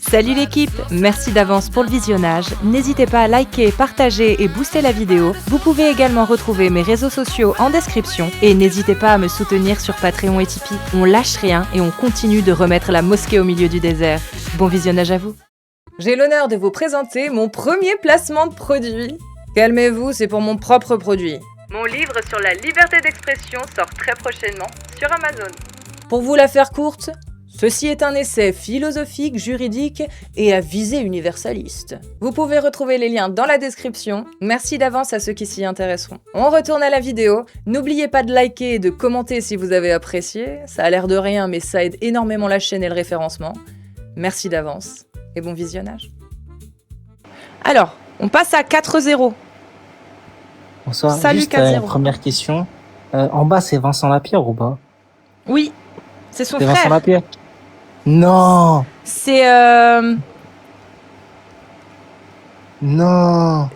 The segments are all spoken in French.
Salut l'équipe, merci d'avance pour le visionnage. N'hésitez pas à liker, partager et booster la vidéo. Vous pouvez également retrouver mes réseaux sociaux en description. Et n'hésitez pas à me soutenir sur Patreon et Tipeee. On lâche rien et on continue de remettre la mosquée au milieu du désert. Bon visionnage à vous. J'ai l'honneur de vous présenter mon premier placement de produit. Calmez-vous, c'est pour mon propre produit. Mon livre sur la liberté d'expression sort très prochainement sur Amazon. Pour vous la faire courte, ceci est un essai philosophique, juridique et à visée universaliste. Vous pouvez retrouver les liens dans la description. Merci d'avance à ceux qui s'y intéresseront. On retourne à la vidéo. N'oubliez pas de liker et de commenter si vous avez apprécié. Ça a l'air de rien, mais ça aide énormément la chaîne et le référencement. Merci d'avance et bon visionnage. Alors, on passe à 4-0. Bonsoir. Salut, Juste, 4-0. première question. En bas, c'est Vincent Lapierre ou pas? Oui, c'est son C'est Vincent frère. Lapierre? Non! C'est Non!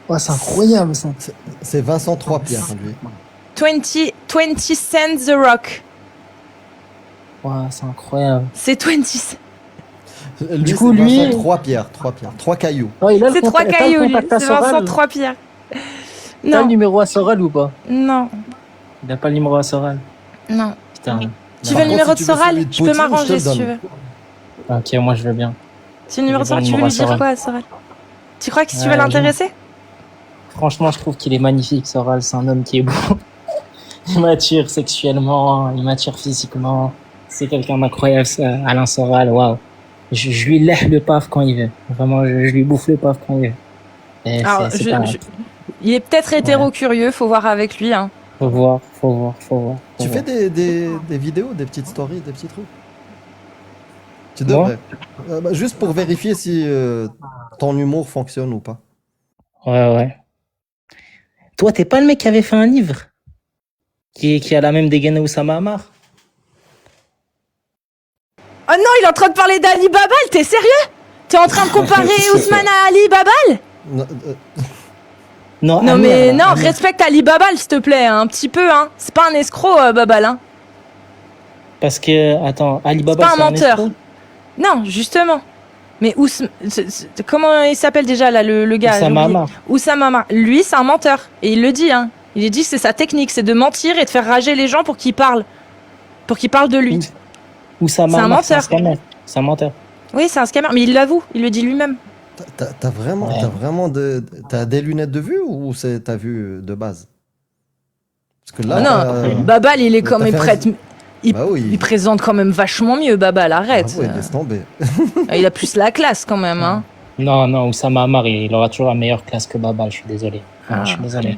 Oh, c'est incroyable ça. C'est Vincent Trois-Pierre, lui. 20 Cent The Rock. Ouais, c'est incroyable. C'est 20 Cent. Du coup, c'est lui- Vincent Trois-Pierre, Trois cailloux. Oh, il a le C'est trois contact- t'as cailloux, le lui. contact à C'est Vincent Sorel? Trois Pierre. T'as le Non, numéro à Sorel ou pas? non, Il a pas le numéro à Sorel. non. Putain. Tu Par veux le contre, numéro si de tu veux Soral? celui de Je peux Poutine, m'arranger je te si tu le veux. Ok, moi je veux bien. Si le numéro de Je veux Soral, le tu veux numéro lui à dire Soral. quoi à Soral? Tu crois que si tu veux Ouais, l'intéresser? Franchement, je trouve qu'il est magnifique, Sorel. C'est un homme qui est beau. Il m'attire sexuellement, il m'attire physiquement. C'est quelqu'un d'incroyable, ça, Alain Soral. Waouh. Je lui lèche le paf quand il veut. Vraiment, je lui bouffe le paf quand il veut. Et Alors, c'est pas... il est peut-être hétéro-curieux, faut voir avec lui. Hein. Faut voir, faut voir, faut voir. Tu faut fais voir. des vidéos, des petites stories, des petits trucs? Tu Moi devrais. Juste pour vérifier si ton humour fonctionne ou pas. Ouais, ouais. Toi, t'es pas le mec qui avait fait un livre? Qui a la même dégaine Oussama Hamar? Oh non, il est en train de parler d'Ali Babal, t'es sérieux? T'es en train de comparer Ousmane à Ali Babal? Non, Non, Non Amir, mais là, non, Amir. respecte Ali Babal s'il te plaît, hein, un petit peu, hein. C'est pas un escroc, Babal, hein. Parce que, attends, Ali C'est Baba, pas un menteur. escroc? Non, justement. Mais comment il s'appelle déjà là, le gars? j'ai Oussama oublié. Hamar. Oussama Hamar. Lui, c'est un menteur. Et il le dit, hein. Il dit que c'est sa technique, c'est de mentir et de faire rager les gens pour qu'ils parlent. Pour qu'ils parlent de lui. Oussama C'est un Hamar, c'est un menteur. scammer. C'est un menteur. Oui, c'est un scammer, mais il l'avoue, il le dit lui-même. t'as vraiment, Ouais. t'as des lunettes de vue ou c'est ta vue de base? Parce que là, Ah non, t'as- Babal, il est t'as quand même fait un- prête. Il, Bah oui. il présente quand même vachement mieux, Babal, arrête. Ah ouais, laisse tomber. Il a plus la classe quand même, hein. Non, non, Oussama Hamar, il aura toujours la meilleure classe que Babal, je suis désolé. Ah. Je suis désolé.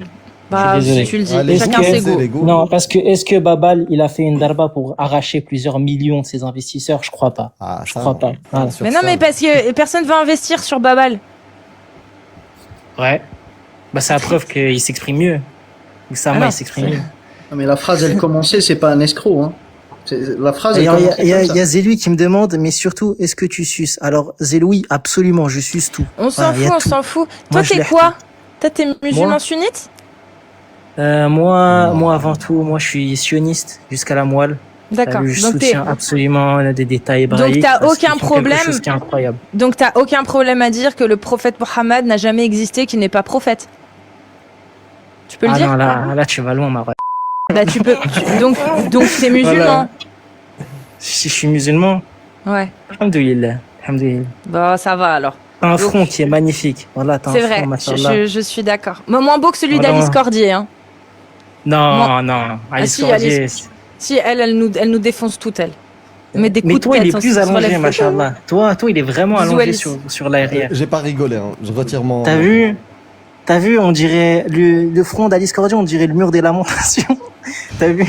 Bah, Je suis désolé. si tu le dis, Allez, chacun est-ce ses que- goûts. les goûts. Non, parce que est-ce que Babal, il a fait une darba pour arracher plusieurs millions de ses investisseurs? Je crois pas. Ah, Je ça, crois non. pas. Voilà. Sur Mais non, ça, mais parce que personne veut investir sur Babal. Ouais. Bah, c'est la preuve qu'il s'exprime mieux. Oussama, Ah non, il s'exprime mieux. Non, mais la phrase, elle commençait, c'est pas un escroc. Hein. La phrase, elle Il y a, commençait il y a- comme il ça. y a Zeloui qui me demande, mais surtout, est-ce que tu suces? Alors, Zeloui, absolument, je suce tout. On s'en Voilà, il y fout, a on tout. s'en fout. Moi, Toi, je t'es l'ai quoi? Toi, t'es musulman Moi sunnite? Moi, avant tout, moi, je suis sioniste jusqu'à la moelle. D'accord. Je Donc, t'es, soutiens absolument des détails hébraïques. t'as parce qu'ils aucun font problème. quelque chose qui est incroyable. donc t'as aucun problème à dire que le prophète Mohammed n'a jamais existé, qu'il n'est pas prophète. Tu peux le Ah dire? non, là, tu vas loin, ma vraie. Bah, tu peux. Donc t'es musulman. Si je suis musulman, Ouais. alhamdoulilah, alhamdoulilah. Bah, ça va alors. T'as un Donc- front qui est magnifique. Voilà, t'as un C'est front, vrai. machallah. Je suis d'accord. Moins beau que celui Voilà. d'Alice Cordier, hein. Non, Moi- non. Alice si, Cordier, Alice- Si, elle nous défonce toutes, elle. Mais des mais coups toi, de il tête est plus sur les allongé, photos. machallah. Toi, il est vraiment Bisous, allongé Alice. sur l'arrière. J'ai pas rigolé, hein. Je retire mon. T'as vu, on dirait le front d'Alice Cordier, on dirait le mur des lamentations. T'as vu?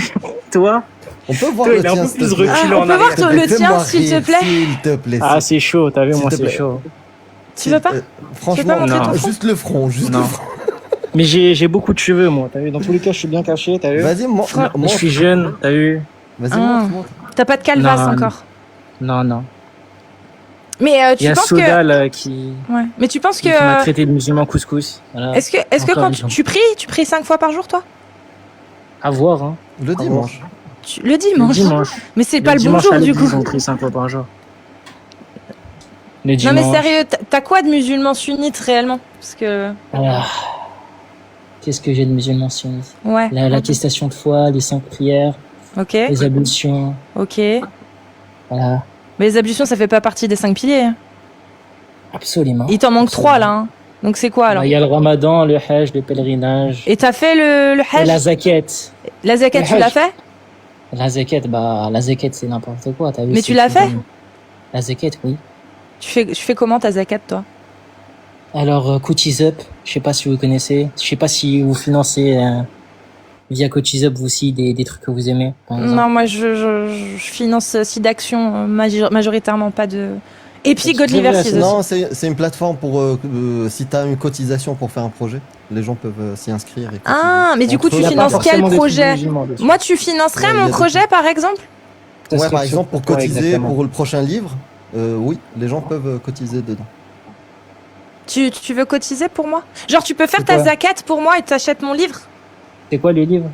Toi? On peut voir Toi, le il est un tien, peu s'il plus te plaît. reculé Ah, on en peut voir arrière. le Fais-moi tien, s'il te rire, plaît. S'il te plaît. Ah, c'est chaud, t'as vu, S'il moi, te c'est plaît. chaud. Tu veux pas? Franchement, montrer ton front juste le front, juste Non. le front. Mais j'ai beaucoup de cheveux, moi, t'as vu? Dans tous les cas, je suis bien caché, t'as vu? Vas-y, Je suis jeune, t'as vu? Vas-y, Ah. montre. T'as pas de calvas Non, encore. Non. Mais Il y tu a penses que. Soudal qui Ouais. Mais tu penses que. m'a traité de musulman couscous. Voilà. Est-ce que Encore quand des gens. tu pries 5 fois par jour, toi? À voir, hein. Le dimanche. Le dimanche. Le dimanche. Mais c'est pas le dimanche bonjour à du l'église, coup. on prie 5 fois par jour. Le Non dimanche. mais sérieux, t'as quoi de musulmans sunnites réellement? Parce que Ah, qu'est-ce que j'ai de musulmans sunnites? ouais. L'attestation de foi, les 5 prières, Ok. les ablutions, Ok. Mais voilà. les ablutions, ça fait pas partie des 5 piliers. Hein. Absolument. Il t'en manque 3 Absolument. là. Hein. Donc c'est quoi alors? Il y a le ramadan, le hajj, le pèlerinage. Et t'as fait le Et la hajj? zakat. La zakat, Le tu l'as hajj. fait? La zakat, c'est n'importe quoi, t'as vu? Mais tu l'as fait? La zakat, oui. Tu fais comment ta zakat toi? Alors, Coaches Up, je sais pas si vous connaissez. Je sais pas si vous financez via Coaches Up vous aussi des trucs que vous aimez, par exemple. Non, moi je finance SIDAction majoritairement, pas de. Et puis C'est Godly vrai, Versus aussi. Non, c'est une plateforme pour si tu as une cotisation pour faire un projet, les gens peuvent s'y inscrire. Et cotiser. Ah, mais du coup, Entre tu eux, Il y a pas finances quel forcément des trucs projet? musulmans dessus. Moi, tu financerais Ouais, il y mon a des projet par exemple? Ça Ouais, serait par sur exemple, pour quoi cotiser exactement? pour le prochain livre, oui, les gens peuvent cotiser dedans. Tu veux cotiser pour moi? Genre, tu peux faire C'est ta quoi? zakat pour moi et t'achètes mon livre? C'est quoi le livre?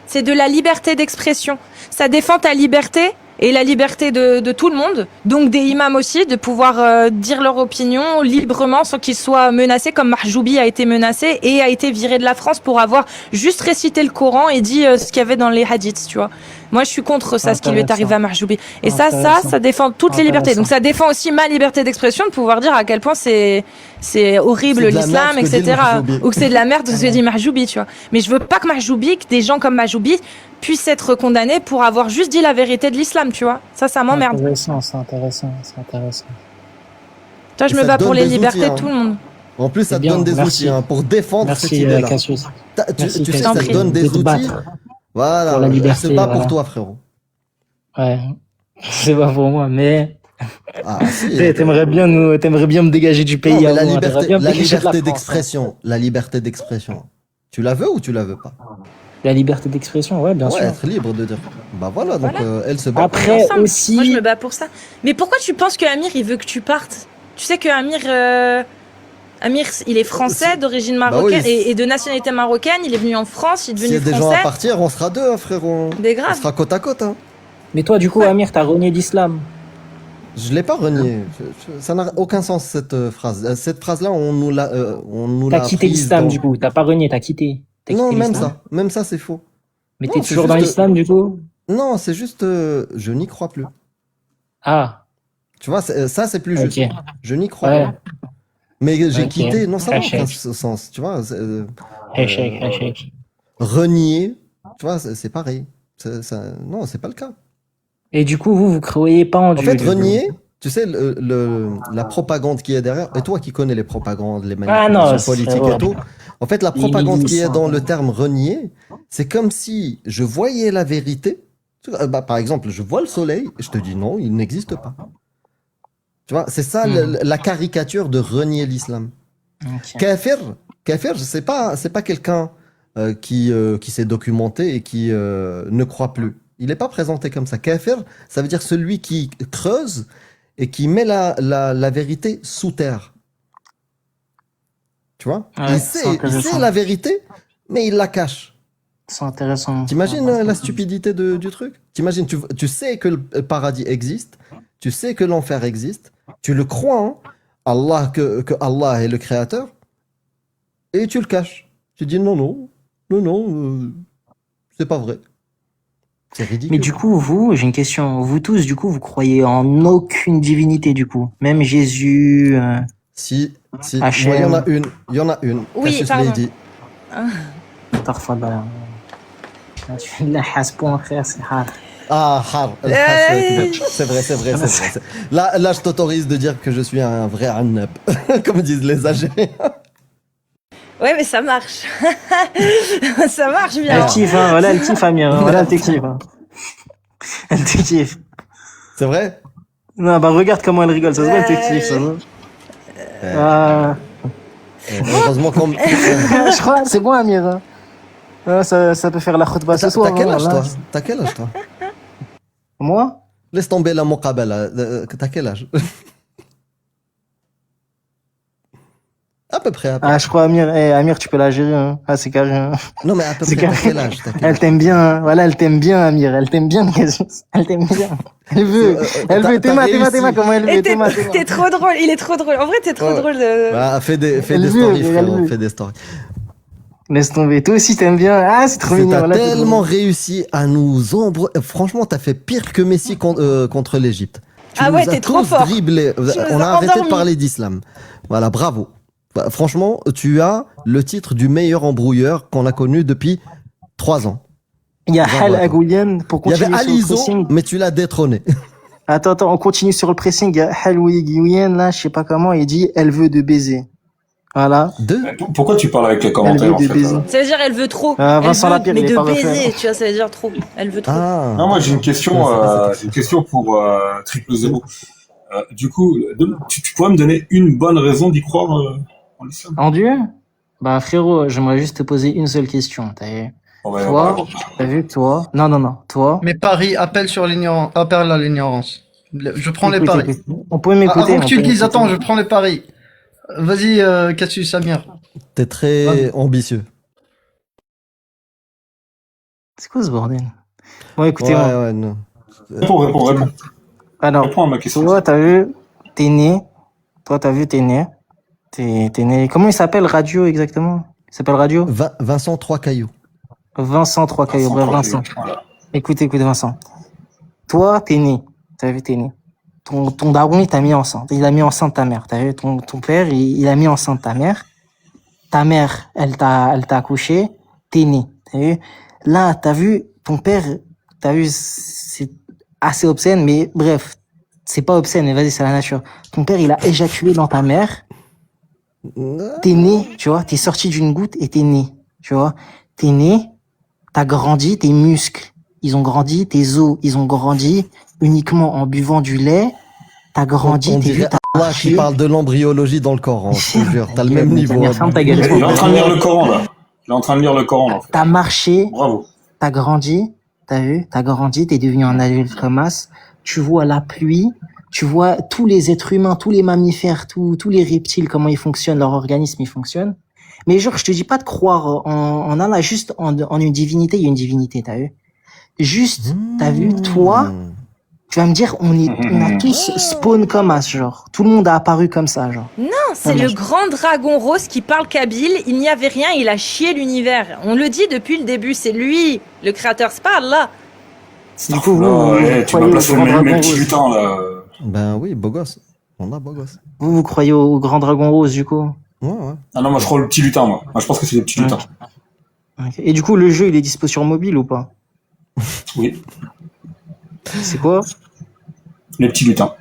C'est de la liberté d'expression. Ça défend ta liberté et la liberté de tout le monde, donc des imams aussi, de pouvoir dire leur opinion librement sans qu'ils soient menacés, comme Mahjoubi a été menacé et a été viré de la France pour avoir juste récité le Coran et dit ce qu'il y avait dans les hadiths, tu vois. Moi, je suis contre ça, ce qui lui est Intéressant. arrivé à Mahjoubi. Et ça Intéressant. défend toutes les libertés. Intéressant. Donc ça défend aussi ma liberté d'expression, de pouvoir dire à quel point c'est horrible C'est de la l'islam, merde ce que dit le etc. Mahjoubi. Ou que c'est de la merde ce que dit Mahjoubi, tu vois. Mais je veux pas que Mahjoubi, que des gens comme Mahjoubi puissent être condamnés pour avoir juste dit la vérité de l'islam, tu vois. Ça m'emmerde. C'est intéressant. Toi, je Et me ça bats te pour donne les des libertés outils, de tout le monde. En plus, ça C'est te bien, donne des merci. outils pour défendre cette Merci, idée-là. Cassius. Merci, Tu sais, T'en ça te prie. donne des de te outils. battre. Voilà, Pour la liberté, c'est pas pour voilà. toi, frérot. Ouais. C'est pas pour moi, mais Ah, si. t'aimerais bien me dégager du pays Non, mais à la moi. T'aimerais bien me dégager de la France, la liberté d'expression. Tu la veux ou tu la veux pas? hein. La liberté d'expression, ouais, bien Ouais, sûr. être libre de dire. Bah voilà, donc Voilà. elle se bat. Après Ensemble. aussi, Moi, je me bats pour ça. Mais pourquoi tu penses que Amir, il veut que tu partes? Tu sais que Amir, il est français, d'origine marocaine oui. et de nationalité marocaine. Il est venu en France, il est S'il y devenu a des gens à français. partir, on sera deux, hein, frérot. Des On graves. sera côte à côte. Hein. mais toi, du coup, Amir, t'as renié l'islam. Je l'ai pas renié. Ça n'a aucun sens cette phrase. Cette phrase-là, on nous l'a T'as quitté apprise l'islam, dans- du coup. T'as pas renié, t'as quitté. T'as Non, quitté même l'islam. ça. Même ça, c'est faux. Mais Non, t'es c'est toujours dans juste- l'islam, du coup? Non, c'est juste, je n'y crois plus. Ah, Tu vois, ça, c'est plus ok. juste. Je n'y crois Ouais. pas. Mais j'ai Ok. quitté. Non, ça n'a aucun Hachek. sens. Tu vois, Hachek. renier, tu vois, c'est pareil. Non, c'est pas le cas. Et du coup, vous croyez pas en En Dieu. fait, du coup. renier, tu sais, la propagande qui est derrière, et toi qui connais les propagandes, les Ah non, manipulations c'est politiques et tout, en fait, la Les propagande qui milices, est dans hein. le terme renier, c'est comme si je voyais la vérité. Par exemple, je vois le soleil, et je te dis non, il n'existe pas. Tu vois, c'est ça la caricature de renier l'islam. Ok. Kafir, c'est pas quelqu'un qui s'est documenté et qui ne croit plus. Il n'est pas présenté comme ça. Kafir, ça veut dire celui qui creuse et qui met la vérité sous terre. Tu vois? Ouais, Il c'est sait intéressant. la vérité, mais il la cache. C'est intéressant. T'imagines la stupidité du truc? T'imagines, tu sais que le paradis existe, tu sais que l'enfer existe, tu le crois, hein, Allah, que Allah est le créateur, et tu le caches. Tu dis non, c'est pas vrai. C'est ridicule. Mais du coup, vous, j'ai une question. Vous tous, du coup, vous croyez en aucune divinité, du coup. Même Jésus. Si, Hachem. moi, il y en a une. Oui, Cassius pardon. l'a dit. Tarfada. Tu fais de la hasse-point, frère, c'est rare. Ah, har, c'est vrai. Là, je t'autorise de dire que je suis un vrai annep, comme disent les Algériens. Ouais, mais ça marche. Ça marche bien. Elle kiffe, hein. Voilà, elle kiffe, Amir. Hein. Voilà, elle te kiffe. Hein. Elle te kiffe. C'est vrai? Non, bah regarde comment elle rigole. Ça se voit, elle te kiffe, ça. va. Ah. Heureusement qu'on... Je crois, c'est bon, Amir. Hein. Ah, ça peut faire la khutba ce soir. T'as quel hein, âge, voilà. toi? T'as quel âge, toi? Moi? Laisse tomber la muqabala. T'as quel âge? Ah, peu près. À peu Ah, je crois, Amir, Amir, tu peux la gérer, hein. Ah, c'est carré, hein. Non, mais à peu C'est près, t'as carré. quel âge? Elle t'aime bien, hein. Voilà, elle t'aime bien, Amir. Elle t'aime bien, Cassius. Elle t'aime bien. Elle veut. Elle veut. Théma, comment elle Et veut. t'es Théma. trop drôle, il est trop drôle. En vrai, t'es trop Ouais. drôle. De... Bah, fais des Elle veut, stories, elle frérot, veut. fais des stories. Laisse tomber. Toi aussi, t'aimes bien. Ah, c'est trop mignon. T'as Voilà, c'est tellement drôle. réussi à nous Franchement, t'as fait pire que Messi contre l'Égypte. Tu Ah nous ouais, as t'es trop tous fort. dribblés. Tu nous On a as arrêté de endormis. parler d'islam. Voilà, bravo. Bah, franchement, tu as le titre du meilleur embrouilleur qu'on a connu depuis 3 ans. Il y a Bravo Hal à toi. Agoulian pour Il y avait continuer sur le Alizo, pressing. mais tu l'as détrôné. Attends, on continue sur le pressing. Il y a Hal Agoulian, là, je sais pas comment, il dit, elle veut de baiser. Voilà. Deux. Mais pourquoi tu parles avec les Elle commentaires veut en de fait baiser. Ça veut dire elle veut trop. Vincent Elle veut, Lapierre, mais il est de pas refait. baiser, tu vois, ça veut dire trop. Elle veut trop. Ah. Non, moi j'ai une question, Ouais, j'ai une question pour Triple Zéro. Du coup, tu pourrais me donner une bonne raison d'y croire en l'islam? En Dieu? Bah, frérot, j'aimerais juste te poser une seule question. T'as vu? Bon, ben, Toi, voilà. t'as vu, toi? Non. Toi? Mais Paris, appelle à l'ignorance. Je prends les Écoute, paris. écoute. On peut m'écouter. Avant que on tu peut le dises, m'écouter. attends, je prends les paris. Vas-y, Cassius, Samir. T'es très ambitieux. C'est quoi ce bordel? Bon, Ouais, écoutez-moi. ouais, non. Réponds. Alors, Réponds à ma question. toi, t'as vu, t'es né. Toi, t'as vu, t'es né. T'es né. Comment il s'appelle Radio exactement? Il s'appelle Radio? Vincent Trois Cailloux. Vincent Trois Cailloux. Bref, Vincent. Voilà. Écoute, Vincent. Toi, t'es né. T'as vu, t'es né. Ton daron, il t'a mis enceinte. Il a mis enceinte ta mère. T'as vu, ton père, il a mis enceinte ta mère. Ta mère, elle t'a accouché. T'es né. T'as vu? Là, t'as vu, ton père, t'as vu, c'est assez obscène, mais bref, c'est pas obscène, mais vas-y, c'est la nature. Ton père, il a éjaculé dans ta mère. T'es né, tu vois, t'es sorti d'une goutte et t'es né, tu vois. T'es né, t'as grandi, tes muscles, ils ont grandi, tes os, ils ont grandi uniquement en buvant du lait. T'as grandi, On t'es vu, dirait t'as Allah qui marché. parle de l'embryologie dans le Coran. Je te jure, t'as le même niveau. Samir, ferme ta gueule. Il est en train de lire le Coran là. Il est en train de lire le Coran là. T'as marché, Bravo. t'as grandi, t'as vu, t'as grandi, t'es devenu un adulte comme as. Tu vois la pluie, tu vois tous les êtres humains, tous les mammifères, tous les reptiles, comment ils fonctionnent, leur organisme, il fonctionne. Mais genre, je te dis pas de croire en Allah, juste en une divinité, il y a une divinité, t'as vu. Juste, t'as vu, toi, tu vas me dire, on a tous spawn comme as, genre. Tout le monde a apparu comme ça, genre. Non, c'est Non, le je- grand dragon rose qui parle kabyle. Il n'y avait rien, il a chié l'univers. On le dit depuis le début, c'est lui, le créateur, c'est pas Allah. Du coup, Là, tu m'as croyez au placé grand mes dragon petits rose. lutins là. Ben oui, beau gosse. On a beau gosse. Vous croyez au grand dragon rose, du coup. Ouais, ouais. Ah non, moi je crois le petit lutin moi. Moi je pense que c'est les petits lutins. Ok. Et du coup, le jeu, il est dispo sur mobile ou pas? Oui, C'est quoi? les petits lutins.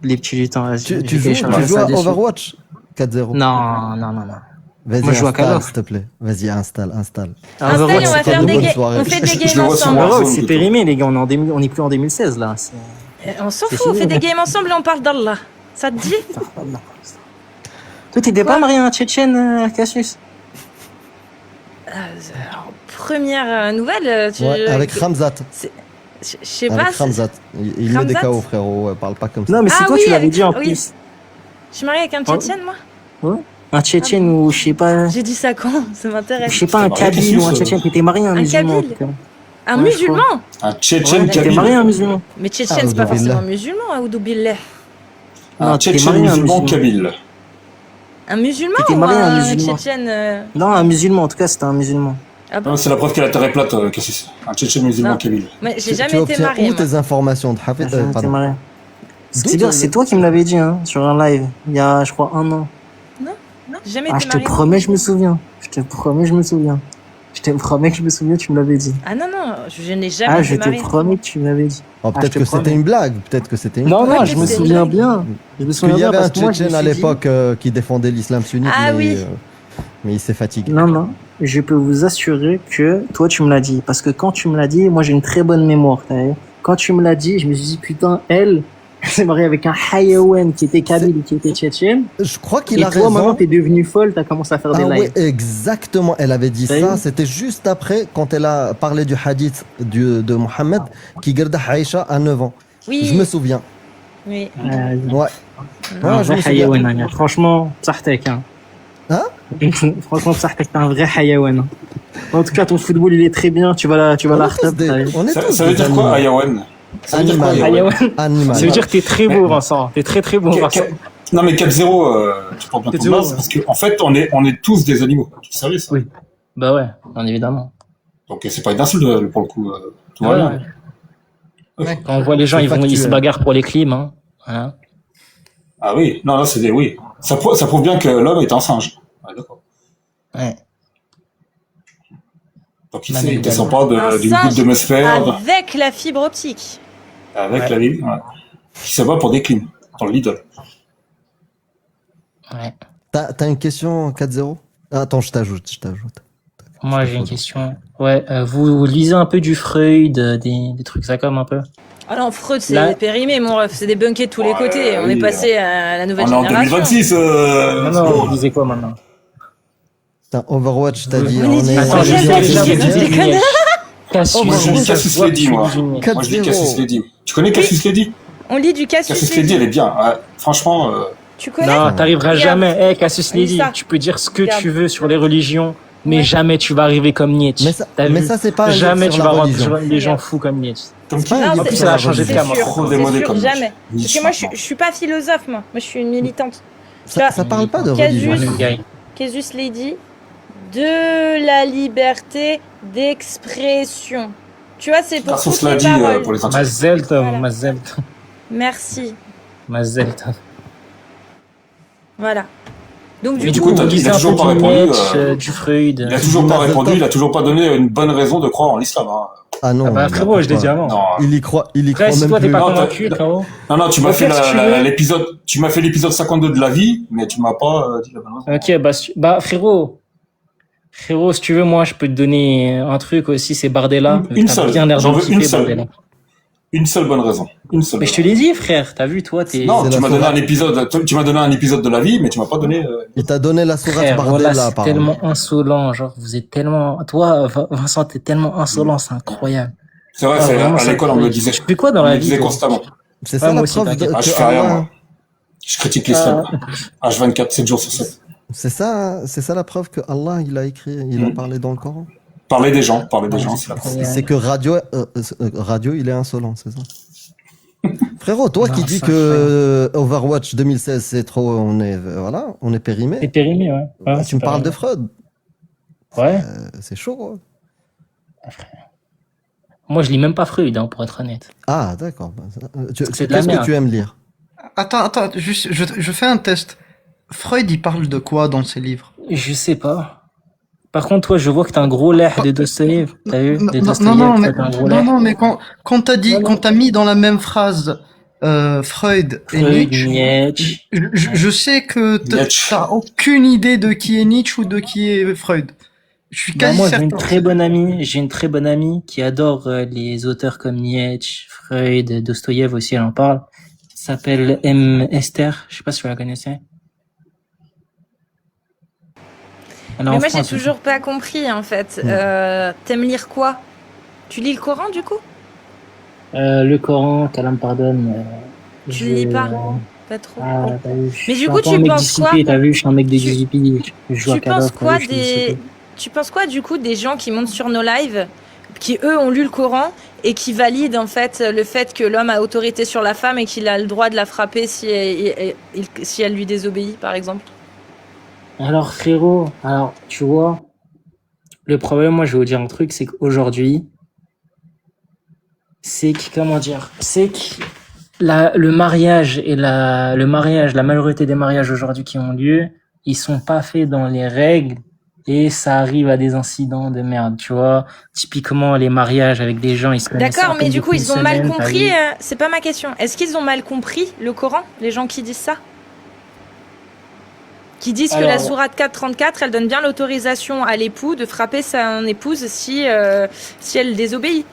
Les petits lutins, vas-y. Tu je joues, télécharge tu joues ça à dessus. Overwatch 4-0. Non. Vas-y, Moi, je joue à Call installe, of. s'il te plaît. Vas-y, installe. Installe, Overwatch, on va c'est faire une des bonne games. soirée. On fait des Je games le vois sur ensemble. moi. Overwatch, Warzone, c'est plutôt. périmé, les gars. On est plus en 2016, là. On s'en C'est fout, on fini, fait des là. games ensemble et on parle d'Allah. Ça te dit? Toi, t'étais Quoi pas marié à un Tchétchène, Cassius? Première nouvelle, Ouais, avec Ramzat. je sais pas. Avec Ramzat. Il met des Ramzat KO, frérot. Ouais, parle pas comme ça. Non, mais c'est Ah toi, oui, tu l'avais avec- dit en oui. plus. Je suis mariée avec un Tchétchène, moi. Un Tchétchène ou, je sais pas, J'ai dit ça quand? Ça je m'intéresse. sais pas, un marié, Kabyle ou un Cassius, Tchétchène. T'étais marié à un Un musulman, en Kabyle. tout cas. Un Ouais, je musulman? Un Tchétchène Ouais, t'étais kabyle. marié à un musulman. Mais Tchétchène, c'est pas Aoudou billah. forcément musulman, Aoudou billah. Un Non, t'étais Tchétchène marié à un musulman musulman. kabyle. Un musulman T'étais ou marié à un un musulman. Tchétchène Non, un musulman, en tout cas, c'était un musulman. Ah bon? Non, c'est la preuve que la terre est plate, Cassis. Un Tchétchène musulman Non. kabyle. Mais j'ai Tu jamais été obtiens mariée, où moi. tes informations de Hafid T'es pardon. marié. D'où C'est bien, tu- c'est toi qui me l'avais dit, hein, sur un live, il y a, je crois, 1 an. J'ai jamais Ah, été je te mariée. promets, je me souviens. Je te promets, je me souviens. Je te promets que je me souviens, tu me l'avais dit. Ah non, non, je n'ai jamais Ah, été je te mariée. promets que tu me l'avais dit. Oh, Ah, peut-être je te que c'était promets. une blague. Peut-être que c'était une Non, blague. non, Ouais, je me c'est souviens une bien. Je me Parce souviens qu'il y bien avait un parce que moi, je me Tchétchène à suis dit- l'époque qui défendait l'islam sunnite, Ah mais, oui. mais il s'est fatigué. Non, je peux vous assurer que toi, tu me l'as dit. Parce que quand tu me l'as dit, moi, j'ai une très bonne mémoire. T'as vu. Quand tu me l'as dit, je me suis dit, putain, elle s'est mariée avec un Hayawan qui était kabyle, qui était tchétchène. Je crois qu'il Et a toi, maintenant, raison. t'es devenue folle, t'as commencé à faire des Ah lives. ouais, exactement. Elle avait dit T'as ça. vu C'était juste après quand elle a parlé du hadith de Mohammed qui garda Aïcha à 9 ans. Oui. Je me souviens. Oui. Ouais. Un Ouais, je vrai me souviens. Hayawan, Amir. Franchement, psahtek, hein. Franchement, ça, t'es un vrai hayawan. En tout cas, ton football, il est très bien. Tu vas la On est tous Ça veut des dire quoi, animaux. Ayawan? Ça veut dire quoi, Animal. Ayawan? Animal. Ça veut dire que t'es très beau, Vincent. T'es très très beau, Vincent. Non, mais 4-0, tu prends bien ton 4-0, base, parce que, en fait, on est tous des animaux. Tu savais ça? Oui. Bah ouais, bien évidemment. Donc, c'est pas une insulte, pour le coup. Tout va Ouais, bien. ouais. Ok. Quand on voit les gens, C'est ils se factuel. bagarrent pour les clims, hein. Voilà. Ah oui, non, là, oui. Ça prouve bien que l'homme est un singe. Ouais, d'accord. Ouais. Donc, il Manu ne descend Hidalgo. pas Un du singe groupe de Mesfer avec la fibre optique. avec Ouais. la vie. Ouais. Qui se bat pour des clims, dans le Lidl. Ouais. T'as une question 4-0? Attends, je t'ajoute. Moi, j'ai une question. Ouais, vous lisez un peu du Freud, des trucs ça comme un peu? Ah non, Freud, c'est Là- périmé, mon ref. C'est débunké de tous les Ouais, côtés. On oui, est passé à la nouvelle On est en génération. 2026. Non, vous lisez quoi maintenant? Putain, Overwatch, t'as dit. On est dit- Attends, on je est sais déjà- déjà, déjà- vous dites déjà- Niège. Cassius, Oh, Moi, je dis Cassius Lady, moi. Niège. 4-0. Moi, je dis Cassius Lady. Tu connais Cassius Lady? On lit du Cassius Cassius Lady, elle est bien. Ouais. Franchement, Tu connais? Non, t'arriveras Regarde. jamais. Cassius Lis Lady, ça. tu peux dire ce que Regarde. tu veux sur les religions, mais Ouais. jamais tu vas arriver comme Nietzsche. Mais T'as vu ça, c'est pas un livre jamais sur tu la vas rendre religion. les gens fous comme Nietzsche. comme qui? pas un Non, livre plus, c'est- ça a changé de c'est cam, hein. sûr, Trop c'est démodé sûr, comme jamais. Nietzsche. Parce que moi, je suis pas philosophe, moi. Moi, je suis une militante. Ça parle pas de Casus. religion. Casus Lady, de la liberté d'expression. Tu vois, c'est pour Cassius toutes les Lady, paroles. pour les intimes. Mazel tov, Voilà. Mazel tov, Merci. Mazel tov. Voilà. Donc, Mais du du coup, coup, il a vous lisez un toujours peu pas du répondu, Nietzsche, du Freud. Il a toujours pas répondu, il a toujours pas donné une bonne raison de croire en l'islam. Hein. Ah non. Ah bah il a frérot, pas- je l'ai dit avant. Non, Il y croit Après, si même toi t'es plus. pas Non, convaincu, t'as- frérot. non, tu m'as Au fait fait, si tu veux. l'épisode 52 de la vie, mais tu m'as pas dit la bonne raison. Ok, bah frérot, si tu veux, moi je peux te donner un truc aussi, c'est Bardella. Une T'as seule. bien l'air J'en de veux une kiffer, seule. Bardella. Une seule bonne raison. Une seule. Mais je te l'ai dit, frère. T'as vu, toi, t'es. Non, C'est tu la m'as donné sourate. tu m'as donné un épisode de la vie, mais tu m'as pas donné. Il t'a donné la sourate Frère, voilà, Bardella, c'est apparemment. tellement insolent. Genre, vous êtes tellement. Toi, Vincent, t'es tellement insolent, c'est incroyable. C'est vrai, Ah, c'est vraiment, à c'est l'école on me le incroyable. disait. Tu fais quoi dans On me la le vie disait toi constamment. C'est Ah, ça moi la aussi, preuve t'inquiète. Ah, je que fais rien, Allah- moi. Je critique l'islam. H24, 7 jours sur 7. C'est ça la preuve que Allah il a écrit, il a parlé dans le Coran. Parler des gens, c'est la Ouais. preuve. C'est que Radio il est insolent, c'est ça. Frérot, toi Non, qui dis ça, que Overwatch 2016 c'est trop, on est périmé. T'es périmé, ouais. Ouais, Tu me parles de Freud, Ouais. c'est chaud. Hein. Moi, je lis même pas Freud, hein, pour être honnête. Ah d'accord. C'est de la Qu'est-ce que merde. tu aimes lire? Attends, juste, je fais un test. Freud, il parle de quoi dans ses livres? Je sais pas. Par contre, toi, je vois que t'as un gros lait de Dostoïev. T'as vu? De Non, Dostoïev, non, mais, t'as un gros lait. non, mais quand t'as dit, Non, non. quand t'as mis dans la même phrase Freud et Freud, Nietzsche, Nietzsche. je sais que Nietzsche. t'as aucune idée de qui est Nietzsche ou de qui est Freud. Je suis Bah, quasi moi, j'ai certain. une très bonne amie qui adore les auteurs comme Nietzsche, Freud, Dostoïev aussi, elle en parle. Elle s'appelle M. Esther. Je sais pas si vous la connaissez. Elle est en Mais moi, j'ai France, toujours pas compris, en fait. Mm. T'aimes lire quoi? Tu lis le Coran, du coup? le Coran, qu'Allah me pardonne. Tu lis pas? Pas trop. Ah, t'as vu, je Mais suis du un coup, peu tu un mec penses dissipé, quoi t'as vu, je suis un mec de Tu- dissipé. Je joue à Tu Call of, penses t'as quoi vu, je suis dissipé. tu penses quoi, du coup, des gens qui montent sur nos lives, qui, eux, ont lu le Coran et qui valident, en fait, le fait que l'homme a autorité sur la femme et qu'il a le droit de la frapper si elle lui désobéit, par exemple? Alors frérot, tu vois, le problème, moi je vais vous dire un truc, c'est qu'aujourd'hui, c'est que le mariage et la majorité des mariages aujourd'hui qui ont lieu, ils sont pas faits dans les règles et ça arrive à des incidents de merde, tu vois. Typiquement les mariages avec des gens, ils se connaissent à D'accord, mais peine du coup, depuis ils ont une mal semaine, t'as compris. vu. C'est pas ma question. Est-ce qu'ils ont mal compris le Coran, les gens qui disent ça? Qui disent que la Alors- sourate 434, elle donne bien l'autorisation à l'époux de frapper son épouse si elle désobéit.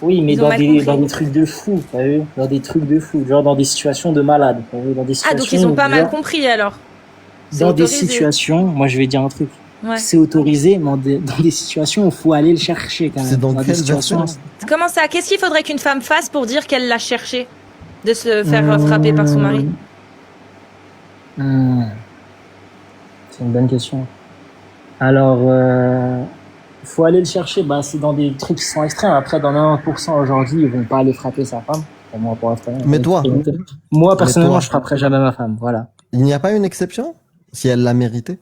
Oui, mais Ils ont mal compris. dans des trucs de fou, t'as vu, dans des trucs de fou, genre dans des situations de malade, t'as vu, dans des Ah, situations. donc ils ont pas mal genre, compris alors. C'est Dans des autorisé. situations, moi je vais dire un truc, Ouais. c'est autorisé, mais dans des situations où il faut aller le chercher quand même. C'est dans des quelle situations. version? Comment ça? Qu'est-ce qu'il faudrait qu'une femme fasse pour dire qu'elle l'a cherché de se faire frapper par son mari? Hmm. C'est une bonne question. Alors, faut aller le chercher. Bah, c'est dans des trucs qui sont extrêmes. Après, dans 90% aujourd'hui, ils vont pas aller frapper sa femme. Pour moi, pour être honnête. Mais toi, Moi, personnellement, toi. je frapperai jamais ma femme. Voilà. il n'y a pas une exception si elle l'a mérité?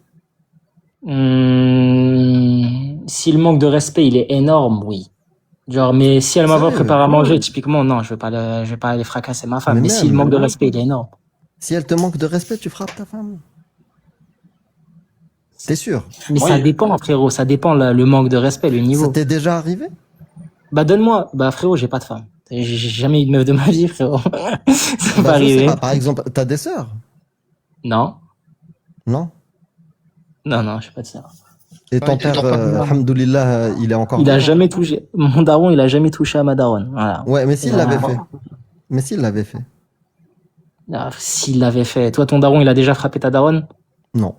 Si le manque de respect, il est énorme, oui. Genre, mais si elle m'a pas Sérieux? préparé à manger, typiquement, non, je vais pas aller fracasser ma femme. Mais Mais si le même. manque de respect, il est énorme. Si elle te manque de respect, tu frappes ta femme? T'es sûr? Mais Oui. ça dépend, frérot, ça dépend le manque de respect, le Ça niveau. t'est déjà arrivé? Bah, donne-moi. Bah, frérot, j'ai pas de femme. J'ai jamais eu de meuf de ma vie, frérot. Ça va Bah, je sais arriver. pas. Par exemple, t'as des sœurs? Non. Non? Non, je sais pas de ça. Et ton Ouais, tu père, dors pas de merde. alhamdoulilah, il est encore Il a vivant? jamais touché, mon daron, il a jamais touché à ma daronne. Voilà. Ouais, mais s'il Voilà. l'avait fait. Mais s'il l'avait fait. Ah, s'il l'avait fait. Toi, ton daron, il a déjà frappé ta daronne? Non.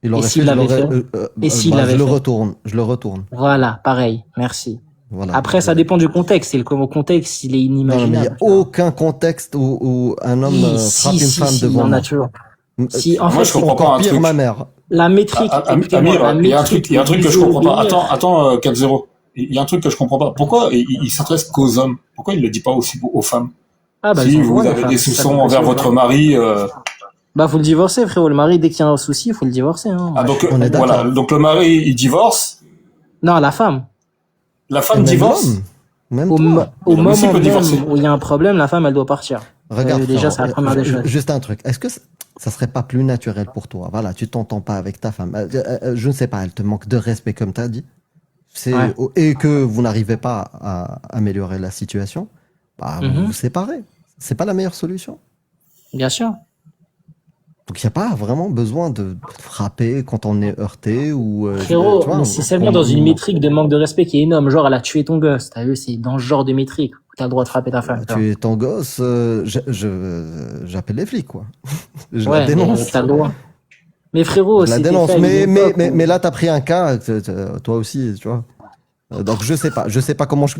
Il aurait s'il fait, je l'avait l'aurais, fait Et s'il bah, l'avait je le fait retourne. Je le retourne. Voilà, pareil. Merci. Voilà. Après, ça dépend du contexte. Et le contexte, il est Non, mais il n'y a inimaginable. aucun contexte où un homme frappe une femme il y devant en moi. a toujours. Si, en Moi, fait, je comprends Encore pas un pire, truc. ma mère. la métrique, écoutez-moi, Amir, la il y a un truc que je métrique comprends pas. d'obéir. Attends, 4-0. Il y a un truc que je comprends pas. Pourquoi il s'adresse qu'aux hommes? Pourquoi il le dit pas aussi aux femmes? Ah, bah, Si ils ont le vous droit, les avez femmes. des Ça soupçons fait envers plaisir, votre hein. mari, Bah, faut le divorcer, frérot. Le mari, dès qu'il y a un souci, faut le divorcer, hein. ah, donc, On est d'accord. voilà. Donc, le mari, il divorce. Non, la femme. La Et femme même divorce. l'homme. Même Au, toi. mo- au Le monsieur moment peut divorcer. même où il y a un problème, la femme, elle doit partir. Regarde, déjà, frérot, c'est la première des choses. juste un truc. Est-ce que ça serait pas plus naturel pour toi? Voilà, tu t'entends pas avec ta femme. Je ne sais pas, elle te manque de respect, comme tu as dit. Ouais. Et que vous n'arrivez pas à améliorer la situation. Bah, vous Mhm. vous séparez. C'est pas la meilleure solution. Bien sûr. Donc, il n'y a pas vraiment besoin de frapper quand on est heurté ou. Frérot, tu vois, mais c'est seulement dans une métrique de manque de respect qui est énorme. Genre, elle a tué ton gosse. T'as vu, c'est dans ce genre de métrique où t'as le droit de frapper ta femme. Tu es ton gosse, j'appelle les flics, quoi. Je Ouais, la dénonce. mais t'as le droit. Mais frérot, Je la c'était dénonce. fait à une époque où- Mais là, t'as pris un cas, toi aussi, tu vois. Donc, je sais pas comment je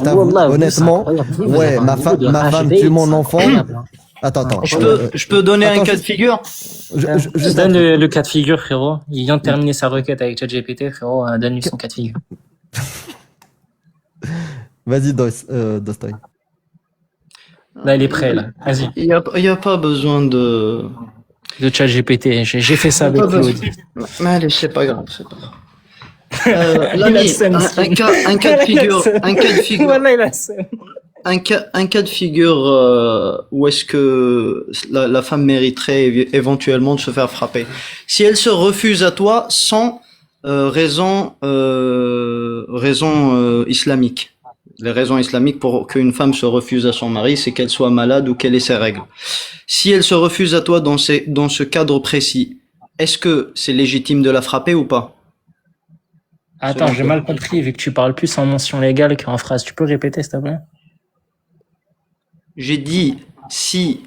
t'avoue, Wallah, honnêtement. vous, c'est incroyable. Vous, Ouais, vous ma avez un niveau de femme rage tue mon bait, enfant. c'est incroyable, hein. Attends. Je peux donner Attends, un cas de figure? je Je donne le cas de figure, frérot. Il vient de terminer sa requête avec ChatGPT, frérot. Donne-lui son cas de figure. Vas-y, Dostoy. Là, il est prêt, là. Vas-y. Il y a pas besoin de... De ChatGPT. J'ai fait ça avec Pas besoin. Claude. Mais allez, c'est pas grave, c'est pas grave. Il a le L'ami, seum, un cas de figure, Voilà, il a le seum. un cas de figure où est-ce que la femme mériterait éventuellement de se faire frapper. Si elle se refuse à toi sans raison islamique. Les raisons islamiques pour qu'une femme se refuse à son mari, c'est qu'elle soit malade ou qu'elle ait ses règles. Si elle se refuse à toi dans ce cadre précis, est-ce que c'est légitime de la frapper ou pas? Attends, j'ai mal compris, vu que tu parles plus en mention légale qu'en phrase. Tu peux répéter, s'il te plaît? J'ai dit si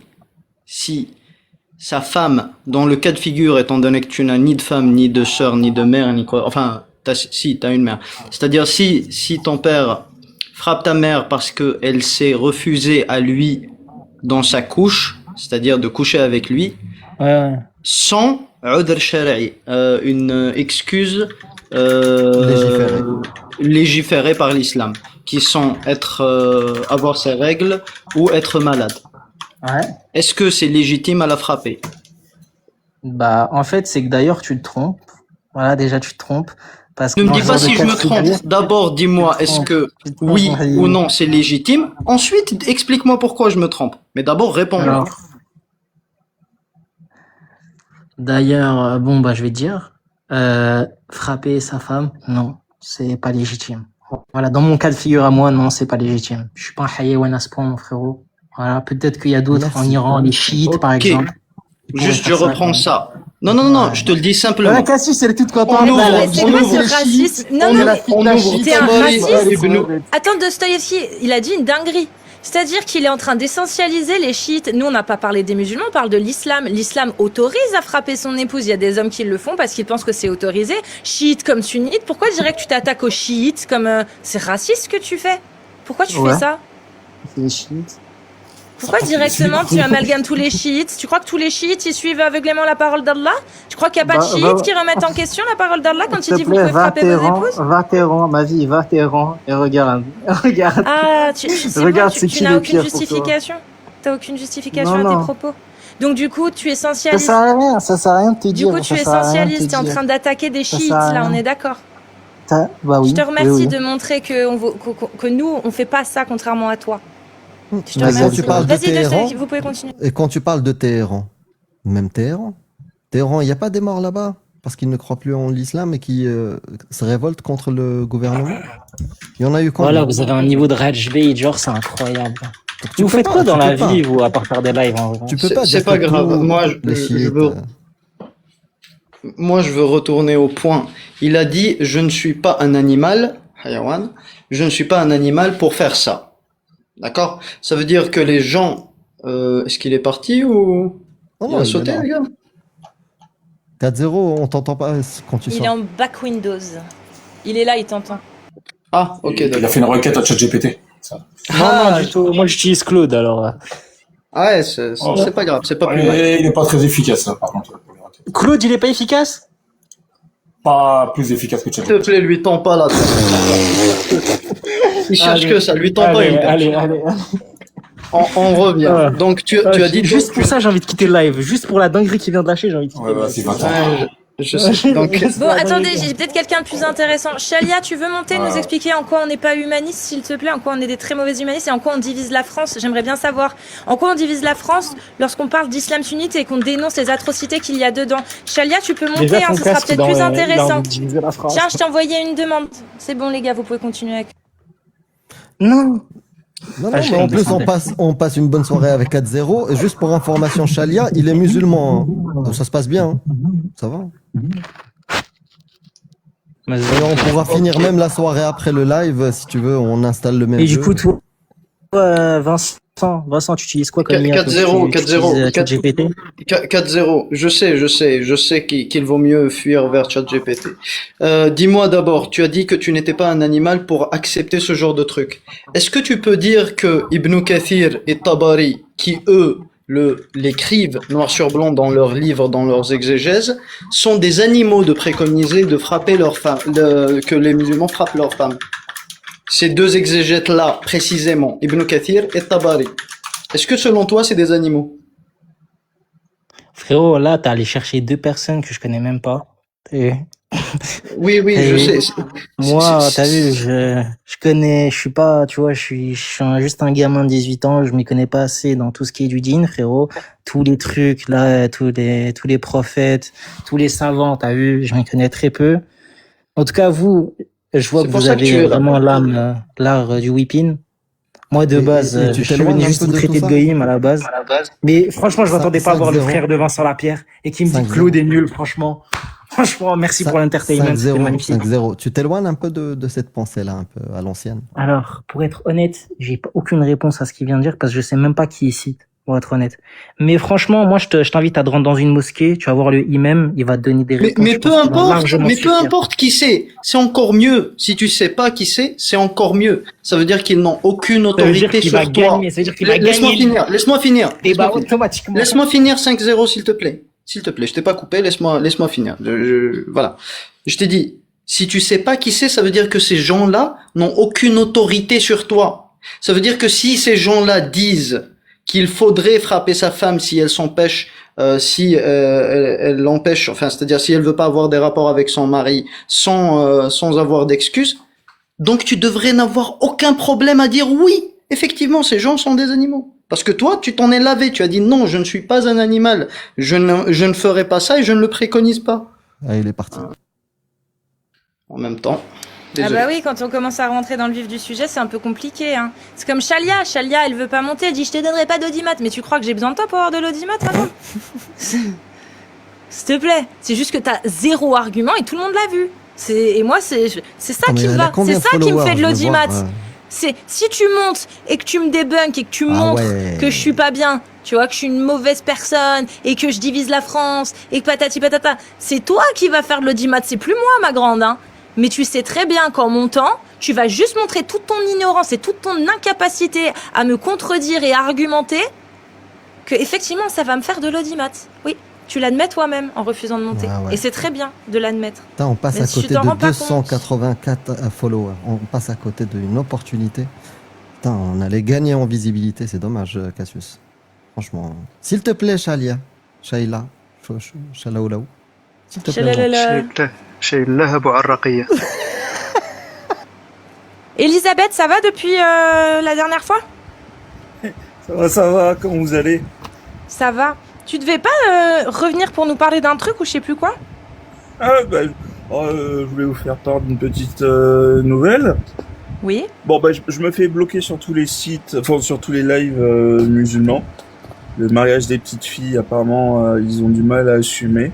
sa femme, dans le cas de figure, étant donné que tu n'as ni de femme, ni de sœur, ni de mère, ni quoi, enfin, t'as une mère. C'est-à-dire si ton père frappe ta mère parce que elle s'est refusée à lui dans sa couche, c'est-à-dire de coucher avec lui, Ouais. sans udr shara'i, une excuse légiférée par l'islam, qui sont avoir ses règles ou être malade. Ouais. Est-ce que c'est légitime à la frapper? Bah, en fait, c'est que d'ailleurs, tu te trompes. Voilà, déjà, tu te trompes. Parce que Ne me dans dis ce pas genre de si je cas me de figure- trompe. D'abord, dis-moi, Tu te est-ce trompes. que Tu te trompes, oui Marie. ou non c'est légitime? Ensuite, explique-moi pourquoi je me trompe. Mais d'abord, réponds-moi. Alors, d'ailleurs, bon, bah, je vais te dire, frapper sa femme, non, c'est pas légitime. Voilà, dans mon cas de figure à moi, non, c'est pas légitime. Je suis pas un hayawan à ce point, mon frérot. Voilà, peut-être qu'il y a d'autres en Merci. Iran, les chiites, par Ok. exemple. Juste, je reprends ça. Non, je te le dis simplement. La Cassis, elle est toute contente. On ouvre- Mais c'est on quoi ouvre ce les racisme? Non, on non, ouvre- mais on ouvre t'es un Tabari, raciste. Ibn- Attends, Dostoïevski, il a dit une dinguerie. C'est-à-dire qu'il est en train d'essentialiser les chiites. Nous, on n'a pas parlé des musulmans, on parle de l'islam. L'islam autorise à frapper son épouse. Il y a des hommes qui le font parce qu'ils pensent que c'est autorisé. Chiites comme sunnites. Pourquoi dirais que tu t'attaques aux chiites comme c'est raciste ce que tu fais? Pourquoi tu Ouais. fais ça? C'est les chiites. Pourquoi directement tu amalgames tous les chiites? Tu crois que tous les chiites ils suivent aveuglément la parole d'Allah? Tu crois qu'il n'y a pas de chiites qui remettent en question la parole d'Allah quand il dit vous pouvez frapper vos épouses? Va tes rangs, ma vie, va tes rangs et regarde. Regarde. Ah, c'est Regarde, bon, c'est tu qui n'as le aucune pire pour toi. justification? T'as aucune justification Non, à tes non. propos? Donc du coup, tu es Ça essentialiste. sert à rien, ça sert à rien de te Du dire. coup, tu ça es sert à rien de te essentialiste, t'es en dire. train d'attaquer des Ça chiites, sert à là, rien. on est d'accord. Bah oui. Je te remercie oui, oui. de montrer que nous, on fait pas ça contrairement à toi. Je te Mais quand remercie. tu parles de Vas-y, Téhéran, vous pouvez continuer. et quand tu parles de Téhéran, même Téhéran, il n'y a pas des morts là-bas parce qu'ils ne croient plus en l'islam et qui se révoltent contre le gouvernement. Il y en a eu combien? Voilà, vous avez un niveau de rage bait, genre, c'est incroyable. Tu Vous peux faites pas, quoi dans tu la peux pas. vie, vous, à part faire des lives en vrai? Tu peux pas C'est dire pas que grave. tous Moi, les je chiites, veux, moi, je veux retourner au point. Il a dit, je ne suis pas un animal, hayawan, je ne suis pas un animal pour faire ça. D'accord? Ça veut dire que les gens, est-ce qu'il est parti ou Oh il non, a il est sauté, là. les gars? 4-0, on t'entend pas quand tu Il sors. est en back Windows. Il est là, il t'entend. Ah, ok, Il a d'accord. fait une requête à ChatGPT. Ça. Non, du tout. Moi, j'utilise Claude, alors. Ah ouais, c'est pas grave, c'est pas plus mal. Et il est pas très efficace, là, par contre. Pour les requêtes. Claude, il est pas efficace? Pas plus efficace que S'il te ChatGPT. plaît, lui tends pas là. Il cherche Allez, que ça, lui tends pas Allez, une perche. allez. On revient. Ah. Donc tu as dit Juste pour ça, j'ai envie de quitter le live. Juste pour la dinguerie qu'il vient de lâcher, j'ai envie de quitter Ouais, le bah, live. c'est 20 ans. Ouais, je sais. Donc Bon, attendez, j'ai peut-être quelqu'un de plus intéressant. Shalia, tu veux monter, nous expliquer en quoi on n'est pas humaniste, s'il te plaît, en quoi on est des très mauvais humanistes et en quoi on divise la France? J'aimerais bien savoir en quoi on divise la France lorsqu'on parle d'islam sunnite et qu'on dénonce les atrocités qu'il y a dedans. Shalia, tu peux monter, Déjà, hein, ton ce sera casque, peut-être plus intéressant. diviser la phrase. Tiens, je t'ai envoyé une demande. C'est bon, les gars, vous pouvez continuer avec. Non. Non, Ah, je mais en vais plus, descendre. on passe une bonne soirée avec 4-0. Et juste pour information, Chalia, il est musulman. Hein. Donc ça se passe bien. Hein. Ça va. Et on pourra finir même la soirée après le live. Si tu veux, on installe le même Et jeu. du coup, toi, Vincent, tu utilises quoi comme IA? 4-0, 4-0, GPT. 4-0. Je sais qu'il vaut mieux fuir vers ChatGPT. Dis-moi d'abord, tu as dit que tu n'étais pas un animal pour accepter ce genre de truc. Est-ce que tu peux dire que Ibn Kathir et Tabari, qui eux l'écrivent noir sur blanc dans leurs livres, dans leurs exégèses, sont des animaux de préconiser de frapper leurs femmes, que les musulmans frappent leurs femmes? Ces deux exégètes-là, précisément, Ibn Kathir et Tabari. Est-ce que selon toi, c'est des animaux? Frérot, là, t'as allé chercher deux personnes que je connais même pas. Et Oui, Et je sais. moi, t'as vu, je connais, je suis pas, tu vois, je suis juste un gamin de 18 ans, je m'y connais pas assez dans tout ce qui est du dîn, frérot. Tous les trucs, là, tous les prophètes, tous les savants, t'as vu, je m'y connais très peu. En tout cas, vous, je vois C'est que pour vous ça que tu avez es là. vraiment l'art du whipping. Moi, de Et- base, et tu je t'éloignes venais un juste peu vous de traiter tout de ça goyim à la base. Mais franchement, je m'attendais pas à voir le 5-0. frère de Vincent Lapierre et qui me dit 5-0. que Claude est nul, franchement. Franchement, merci pour l'entertainment, c'était 5-0, magnifique. 5-0. Tu t'éloignes un peu de cette pensée-là, un peu à l'ancienne. Alors, pour être honnête, j'ai pas aucune réponse à ce qu'il vient de dire parce que je sais même pas qui il cite, pour être honnête. Mais franchement, moi, je t'invite à te rendre dans une mosquée, tu vas voir le imam, il va te donner des réponses. Mais je peu pense qu'il va importe, largement mais peu suffire. importe qui c'est, c'est encore mieux. Si tu sais pas qui c'est encore mieux. Ça veut dire qu'ils n'ont aucune Ça veut dire autorité qu'il sur va toi. gagner, ça veut dire qu'il va Laisse-moi gagner. finir, laisse-moi finir. Et bah, Laisse-moi finir. automatiquement. Laisse-moi finir 5-0, s'il te plaît. S'il te plaît, je t'ai pas coupé, laisse-moi finir. Voilà. Je t'ai dit, si tu sais pas qui c'est, ça veut dire que ces gens-là n'ont aucune autorité sur toi. Ça veut dire que si ces gens-là disent qu'il faudrait frapper sa femme si elle s'empêche, si elle l'empêche, enfin, c'est-à-dire si elle veut pas avoir des rapports avec son mari sans avoir d'excuses, donc tu devrais n'avoir aucun problème à dire oui, effectivement, ces gens sont des animaux. Parce que toi, tu t'en es lavé, tu as dit non, je ne suis pas un animal, je ne ferai pas ça et je ne le préconise pas. Ah, il est parti. En même temps, Ah désolé. bah oui, quand on commence à rentrer dans le vif du sujet, c'est un peu compliqué. Hein. C'est comme Chalia. Chalia, elle veut pas monter. Elle dit je te donnerai pas d'audimat. Mais tu crois que j'ai besoin de toi pour avoir de l'audimat, maintenant? S'il te plaît. C'est juste que t'as zéro argument et tout le monde l'a vu. Et moi, c'est ça Attends, qui mais me elle a va. combien C'est de ça qui me followers, fait de je veux l'audimat. voir, C'est si tu montes et que tu me débunkes et que tu me Ah montres ouais. que je suis pas bien, tu vois, que je suis une mauvaise personne et que je divise la France et que patati patata, c'est toi qui vas faire de l'audimat, c'est plus moi, ma grande, hein. Mais tu sais très bien qu'en montant, tu vas juste montrer toute ton ignorance et toute ton incapacité à me contredire et à argumenter, que effectivement ça va me faire de l'audimat. Oui, tu l'admets toi-même en refusant de monter. Ah ouais. Et c'est très bien de l'admettre. Putain, on passe Mais à si tu côté t'en rends de pas 284 followers. On passe à côté d'une opportunité. Putain, on allait gagner en visibilité. C'est dommage, Cassius. Franchement. S'il te plaît, Shaila. Shalaoulaou. S'il te plaît. Chalalala. شيء اللهب والرقية. Elisabeth, ça va depuis la dernière fois? Ça va, comment vous allez? Ça va. Tu devais pas revenir pour nous parler d'un truc ou je sais plus quoi? Je voulais vous faire part d'une petite nouvelle. Oui. Bon, je me fais bloquer sur tous les sites, enfin sur tous les lives musulmans. Le mariage des petites filles, apparemment, ils ont du mal à assumer.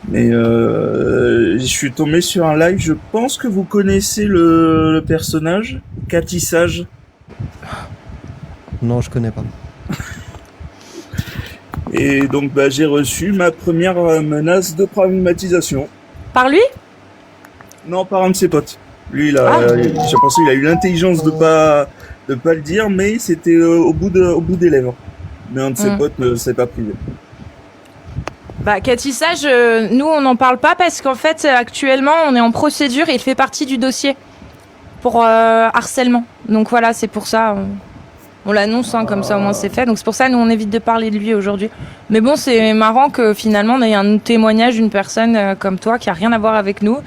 Mais je suis tombé sur un live, je pense que vous connaissez le personnage, Cathy Sage. Non, je connais pas. Et donc j'ai reçu ma première menace de traumatisation. Par lui? Non, par un de ses potes. Lui, j'ai pensé qu'il a eu l'intelligence de pas le dire, mais c'était au bout des lèvres. Mais un de ses potes ne s'est pas privé. Bah, Cathy Sage, nous on n'en parle pas parce qu'en fait actuellement on est en procédure et il fait partie du dossier pour harcèlement. Donc voilà, c'est pour ça. On l'annonce, comme ça au moins c'est fait. Donc c'est pour ça nous on évite de parler de lui aujourd'hui. Mais bon, c'est marrant que finalement on ait un témoignage d'une personne comme toi qui a rien à voir avec nous.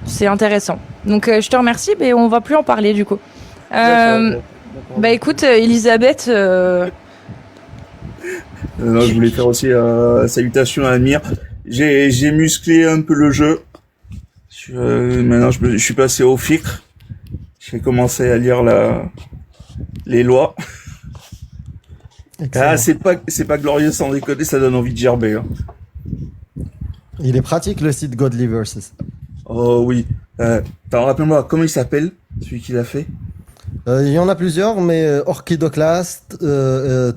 C'est intéressant. Donc je te remercie, mais on va plus en parler du coup. D'accord. Bah écoute, Elisabeth. Non, je voulais faire aussi salutations à Amir. J'ai musclé un peu le jeu. Maintenant je suis passé au fiqh. J'ai commencé à lire les lois. Ah, c'est pas glorieux sans déconner, ça donne envie de gerber. Hein. Il est pratique le site Godly Versus. Oh oui. Rappelle-moi, comment il s'appelle, celui qui l'a fait? Il y en a plusieurs, mais Orchidoclast,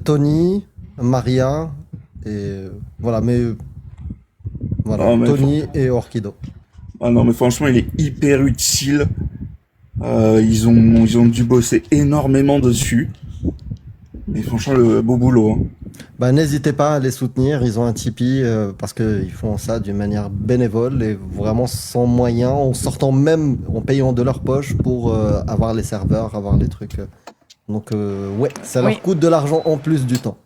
Tony, Maria, et voilà, voilà, Tony et Orchido. Ah non, mais franchement, il est hyper utile. Ils ont dû bosser énormément dessus. Mais franchement, le beau boulot. Hein. Bah, n'hésitez pas à les soutenir. Ils ont un Tipeee parce qu'ils font ça d'une manière bénévole et vraiment sans moyens, en payant de leur poche pour avoir les serveurs, avoir les trucs. Donc, ouais, ça leur coûte de l'argent en plus du temps.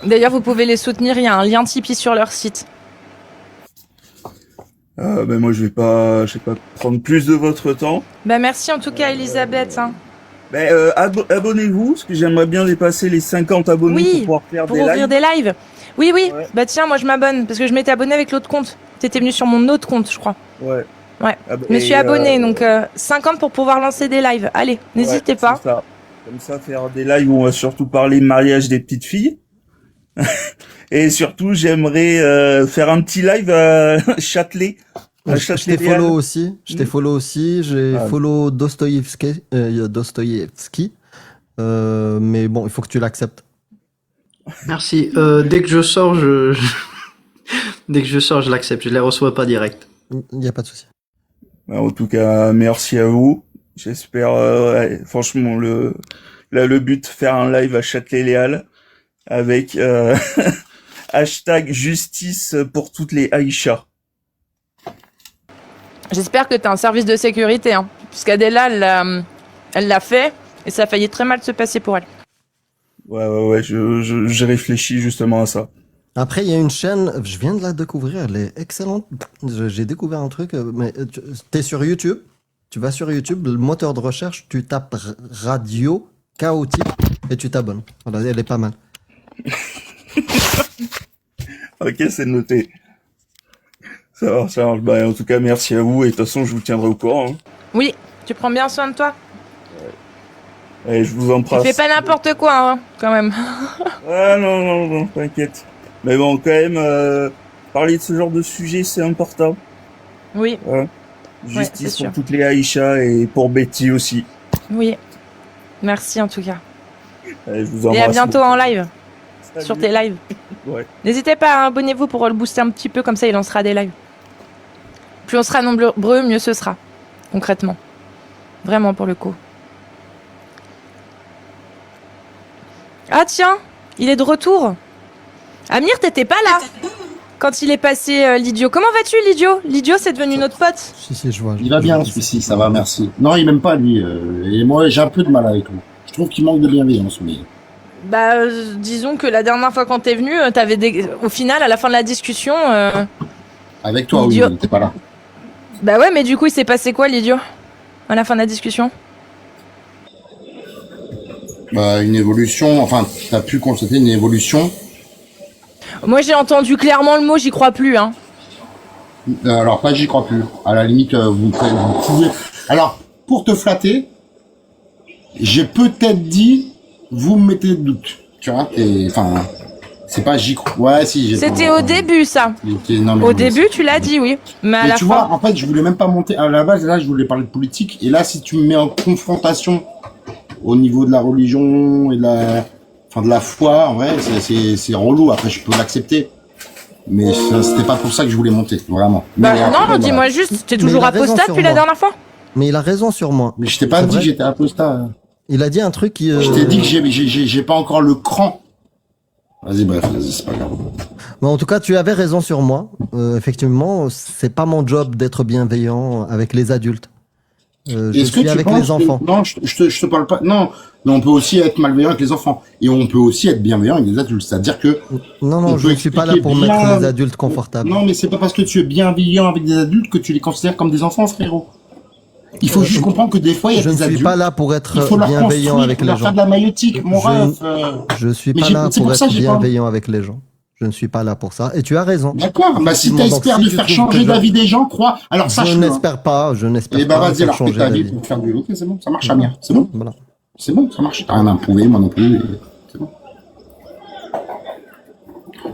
D'ailleurs, vous pouvez les soutenir. Il y a un lien Tipeee sur leur site. Moi, je vais pas prendre plus de votre temps. Bah, merci en tout cas, Elisabeth. Hein. Abonnez-vous, parce que j'aimerais bien dépasser les 50 abonnés pour pouvoir faire ouvrir des lives. Oui. Ouais. Bah tiens, moi je m'abonne, parce que je m'étais abonné avec l'autre compte. T'étais venu sur mon autre compte, je crois. Ouais. Je me suis abonné, donc 50 pour pouvoir lancer des lives. Allez, n'hésitez pas. C'est ça. Comme ça, faire des lives où on va surtout parler mariage des petites filles. Et surtout, j'aimerais faire un petit live à Châtelet. Je t'ai follow aussi. J'ai follow Dostoïevski. Mais bon, il faut que tu l'acceptes. Merci. Dès que je sors, dès que je sors, je l'accepte. Je les reçois pas direct. Il n'y a pas de souci. En tout cas, merci à vous. J'espère, franchement, le but, faire un live à Châtelet-Léal avec hashtag justice pour toutes les Aïcha. J'espère que tu as un service de sécurité, hein, puisqu'Adela, elle l'a fait et ça a failli très mal se passer pour elle. Ouais, j'ai réfléchi justement à ça. Après, il y a une chaîne, je viens de la découvrir, elle est excellente. J'ai découvert un truc, mais t'es sur YouTube, tu vas sur YouTube, le moteur de recherche, tu tapes radio chaotique et tu t'abonnes. Voilà, elle est pas mal. Ok, c'est noté. Ça marche. En tout cas, merci à vous et de toute façon, je vous tiendrai au courant. Hein. Oui, tu prends bien soin de toi. Et je vous embrasse. Tu fais pas n'importe quoi, hein, quand même. Ah non, t'inquiète. Mais bon, quand même, parler de ce genre de sujet, c'est important. Oui. Hein. Justice pour toutes les Aïcha et pour Betty aussi. Oui. Merci en tout cas. Allez, je vous embrasse. Et à bientôt en live. Salut. Sur tes lives. Ouais. N'hésitez pas, abonnez-vous pour le booster un petit peu, comme ça il lancera des lives. Plus on sera nombreux, mieux ce sera. concrètement. Vraiment, pour le coup. Ah tiens, il est de retour. Amir, t'étais pas là quand il est passé, l'idiot. Comment vas-tu, l'idiot? L'idiot, c'est devenu notre pote. Si, je vois. Il va bien, celui-ci, ça va, merci. Non, il m'aime pas, lui. Et moi, j'ai un peu de mal avec lui. Je trouve qu'il manque de bienveillance, mais... Bah, disons que la dernière fois quand t'es venu, au final, à la fin de la discussion... Avec toi, oui, Idiot. t'es pas là. Bah ouais, mais du coup, il s'est passé quoi, l'idiot? À la fin de la discussion? Bah, une évolution, enfin, t'as pu constater une évolution. Moi, j'ai entendu clairement le mot « j'y crois plus », hein. Alors, pas j'y crois plus. À la limite, vous pouvez... Alors, pour te flatter, j'ai peut-être dit, vous me mettez de doute. Tu vois, enfin, c'est pas j'y crois. Ouais, si, j'ai... C'était au début, ça. Non, mais Au début, tu l'as dit, oui. Mais à Mais la tu fin... vois, en fait, je voulais même pas monter. À la base, là, je voulais parler de politique. Et là, si tu me mets en confrontation au niveau de la religion et de la foi, en vrai, c'est relou. Après, je peux l'accepter. Mais c'était pas pour ça que je voulais monter, vraiment. Bah Mais non, après, dis-moi voilà. juste, t'es Mais toujours il a raison apostat sur depuis la moi. dernière fois? Mais il a raison sur moi. Mais je t'ai pas C'est dit vrai. que j'étais apostat. Il a dit un truc qui... Je t'ai dit que j'ai pas encore le cran. Vas-y, c'est pas grave. Mais en tout cas, tu avais raison sur moi. Effectivement, c'est pas mon job d'être bienveillant avec les adultes. Je Est-ce que suis tu avec penses les enfants. Non, je te parle pas. Non, mais on peut aussi être malveillant avec les enfants. Et on peut aussi être bienveillant avec les adultes. C'est-à-dire que... Non, on je peut ne suis pas là expliquer pour bien- mettre les adultes confortables. Non, mais c'est pas parce que tu es bienveillant avec des adultes que tu les considères comme des enfants, frérot. Il faut juste comprendre que des fois, il y a Je ne des suis adultes. pas là pour être Il faut leur bienveillant construire, avec les leur faire gens. de la maïotique, mon Je- ref. Je suis Mais pas j'ai- là c'est pour pour ça être que j'ai pas- bienveillant avec les gens. Je ne suis pas là pour ça. Et tu as raison. D'accord, bah si Effectivement, t'es donc, expert si de tu faire trouves changer que je- d'avis des gens, crois. Alors Je sache-le. hein. n'espère pas, Eh bah pas vas-y, faire alors fais changer ta vie d'avis. pour faire du ok, c'est bon, ça marche, Amir. C'est bon, Voilà. c'est bon, ça marche. T'as rien à me prouver, moi non plus. C'est bon.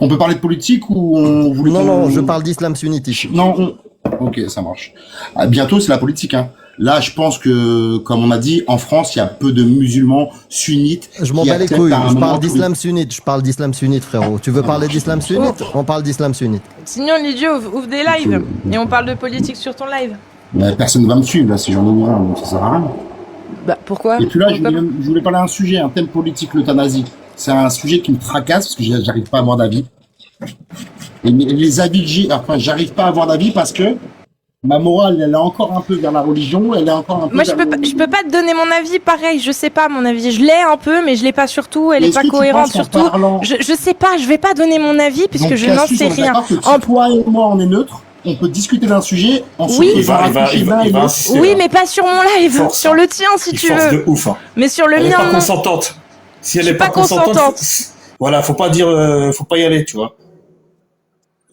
On peut parler de politique ou on voulait Non, qu'on- je parle d'islam sunnite. Non, ok, ça marche. Ah, bientôt, c'est la politique, hein. Là, je pense que, comme on a dit, en France, il y a peu de musulmans sunnites. Je m'en qui bats les acceptent couilles. à un Je moment parle tous les- d'islam sunnite. Je parle d'islam sunnite, frérot. Tu veux parler d'islam sunnite? On parle d'islam sunnite. Sinon, l'idiot ouvre des lives. Et on parle de politique sur ton live. Mais personne ne va me suivre, là, si j'en ouvre un, donc ça sert à rien. Bah, pourquoi? Et puis là, Pourquoi je voulais parler d'un sujet, un thème politique, l'euthanasie. C'est un sujet qui me tracasse parce que j'arrive pas à avoir d'avis. Et les avis que j'ai, enfin, j'arrive pas à avoir d'avis parce que ma morale, elle est encore un peu vers la religion, elle est encore un peu Moi, je vers peux pas te donner mon avis pareil. Je sais pas mon avis. Je l'ai un peu, mais je l'ai pas sur tout. Elle est Est-ce pas que tu cohérente penses qu'en sur tout. parlant- Je sais pas. Je vais pas donner mon avis puisque Donc, je n'en Cassius, sais on est rien. d'accord que si En- toi et moi, on est neutre, on peut discuter d'un sujet en se Oui. faisant raccrocher l'un et l'autre. insister. Oui, mais pas sur mon live. Force, Sur hein. le tien, si Il tu force veux. de ouf. Hein. Mais sur le Elle est mien, pas non. consentante. Si elle Je est suis pas pas consentante. voilà, faut pas dire, faut pas y aller, tu vois.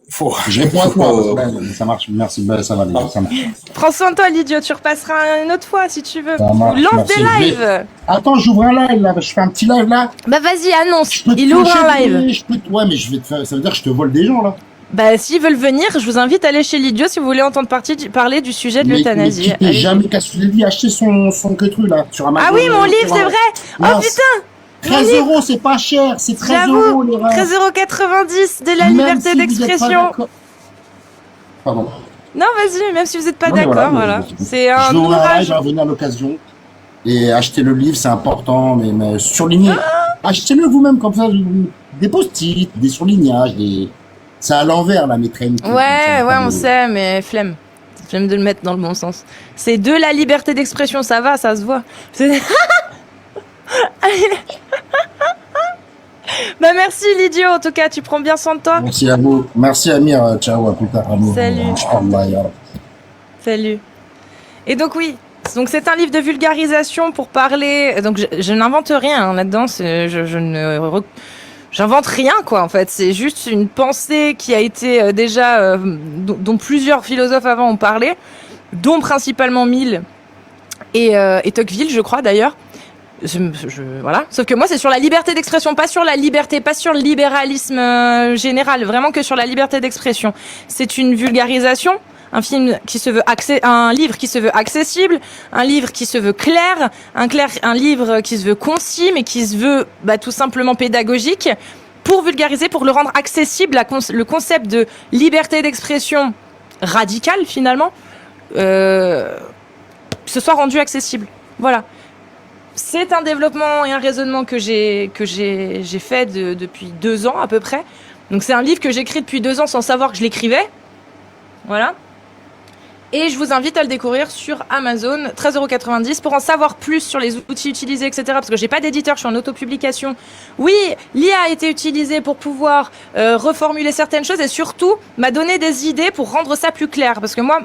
Faut. Je réponds à faut toi. pas- Ouais, ça marche, merci, bah, ça va aller, ça marche. Prends soin de toi, l'idiot. Tu repasseras une autre fois si tu veux. Ça marche, Ou lance merci. des Je lives. Attends, j'ouvre un live là, je fais un petit live là. Bah vas-y, annonce. Je peux te Il ouvre flasher un live. des- je peux te- Ouais, mais je vais te faire... ça veut dire que je te vole des gens là. Bah s'ils veulent venir, je vous invite à aller chez l'idiot si vous voulez entendre parler du sujet de Mais l'euthanasie. qui t'est Allez. jamais cassé les vies, acheter son que truc là sur Amazon. Ah oui, mon livre, c'est vrai. Oh Mince. putain, 13 euros, c'est pas cher, c'est 13 J'avoue, euros les refs. 13,90 € de la Même liberté si vous êtes pas d'expression. d'accord. Pardon. Non, vas-y, même si vous n'êtes pas Non, mais d'accord, voilà, voilà. mais- C'est Je un vais ouvrir un live, ouvrage. je vais venir à l'occasion. Et acheter le livre, c'est important, mais surligner. Achetez-le vous-même, comme ça, des post-it, des surlignages, des... C'est à l'envers, là, mes trains. Ouais, on sait, mais flemme. Flemme de le mettre dans le bon sens. C'est de la liberté d'expression, ça va, ça se voit. C'est- Bah merci l'idiot, en tout cas, tu prends bien soin de toi. Merci à vous. Merci Amir, ciao, à plus tard. Amir. Salut. Inch'Allah, ya Rab. Salut. Et donc oui, donc c'est un livre de vulgarisation pour parler. Donc je n'invente rien hein, là-dedans. J'invente rien quoi en fait. C'est juste une pensée qui a été déjà dont plusieurs philosophes avant ont parlé, dont principalement Mill et Tocqueville, je crois d'ailleurs. Voilà. Sauf que moi, c'est sur la liberté d'expression, pas sur la liberté, pas sur le libéralisme général, vraiment que sur la liberté d'expression. C'est une vulgarisation, un film qui se veut un livre qui se veut accessible, un livre qui se veut clair, un livre qui se veut concis, mais qui se veut tout simplement pédagogique, pour vulgariser, pour le rendre accessible, le concept de liberté d'expression radicale finalement. ce soit rendu accessible. Voilà. C'est un développement et un raisonnement que j'ai fait depuis 2 ans à peu près. Donc c'est un livre que j'écris depuis 2 ans sans savoir que je l'écrivais. Voilà. Et je vous invite à le découvrir sur Amazon, 13,90 €. Pour en savoir plus sur les outils utilisés, etc., parce que j'ai pas d'éditeur, je suis en autopublication. Oui, l'IA a été utilisée pour pouvoir reformuler certaines choses et surtout m'a donné des idées pour rendre ça plus clair. Parce que moi,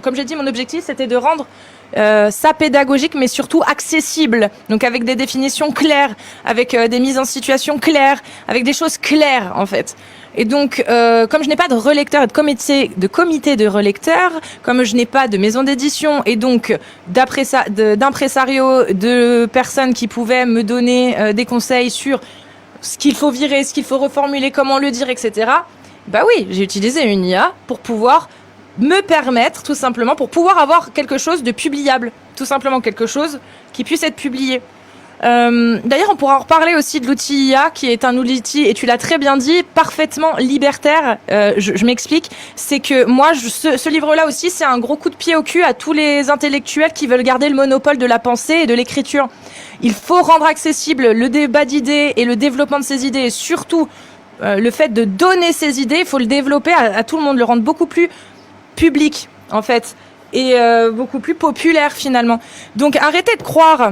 comme j'ai dit, mon objectif, c'était de rendre ça pédagogique, mais surtout accessible. Donc avec des définitions claires, avec des mises en situation claires, avec des choses claires, en fait. Et donc, comme je n'ai pas de relecteur et de comité de relecteurs, comme je n'ai pas de maison d'édition et donc d'impresario, de personnes qui pouvaient me donner des conseils sur ce qu'il faut virer, ce qu'il faut reformuler, comment le dire, etc. Bah oui, j'ai utilisé une IA pour pouvoir me permettre, tout simplement, pour pouvoir avoir quelque chose de publiable. Tout simplement quelque chose qui puisse être publié. D'ailleurs, on pourra en reparler aussi de l'outil IA, qui est un outil, et tu l'as très bien dit, parfaitement libertaire. Je m'explique. C'est que moi, ce livre-là aussi, c'est un gros coup de pied au cul à tous les intellectuels qui veulent garder le monopole de la pensée et de l'écriture. Il faut rendre accessible le débat d'idées et le développement de ces idées, et surtout le fait de donner ces idées. Il faut le développer à tout le monde, le rendre beaucoup plus public, en fait, et beaucoup plus populaire, finalement. Donc, arrêtez de croire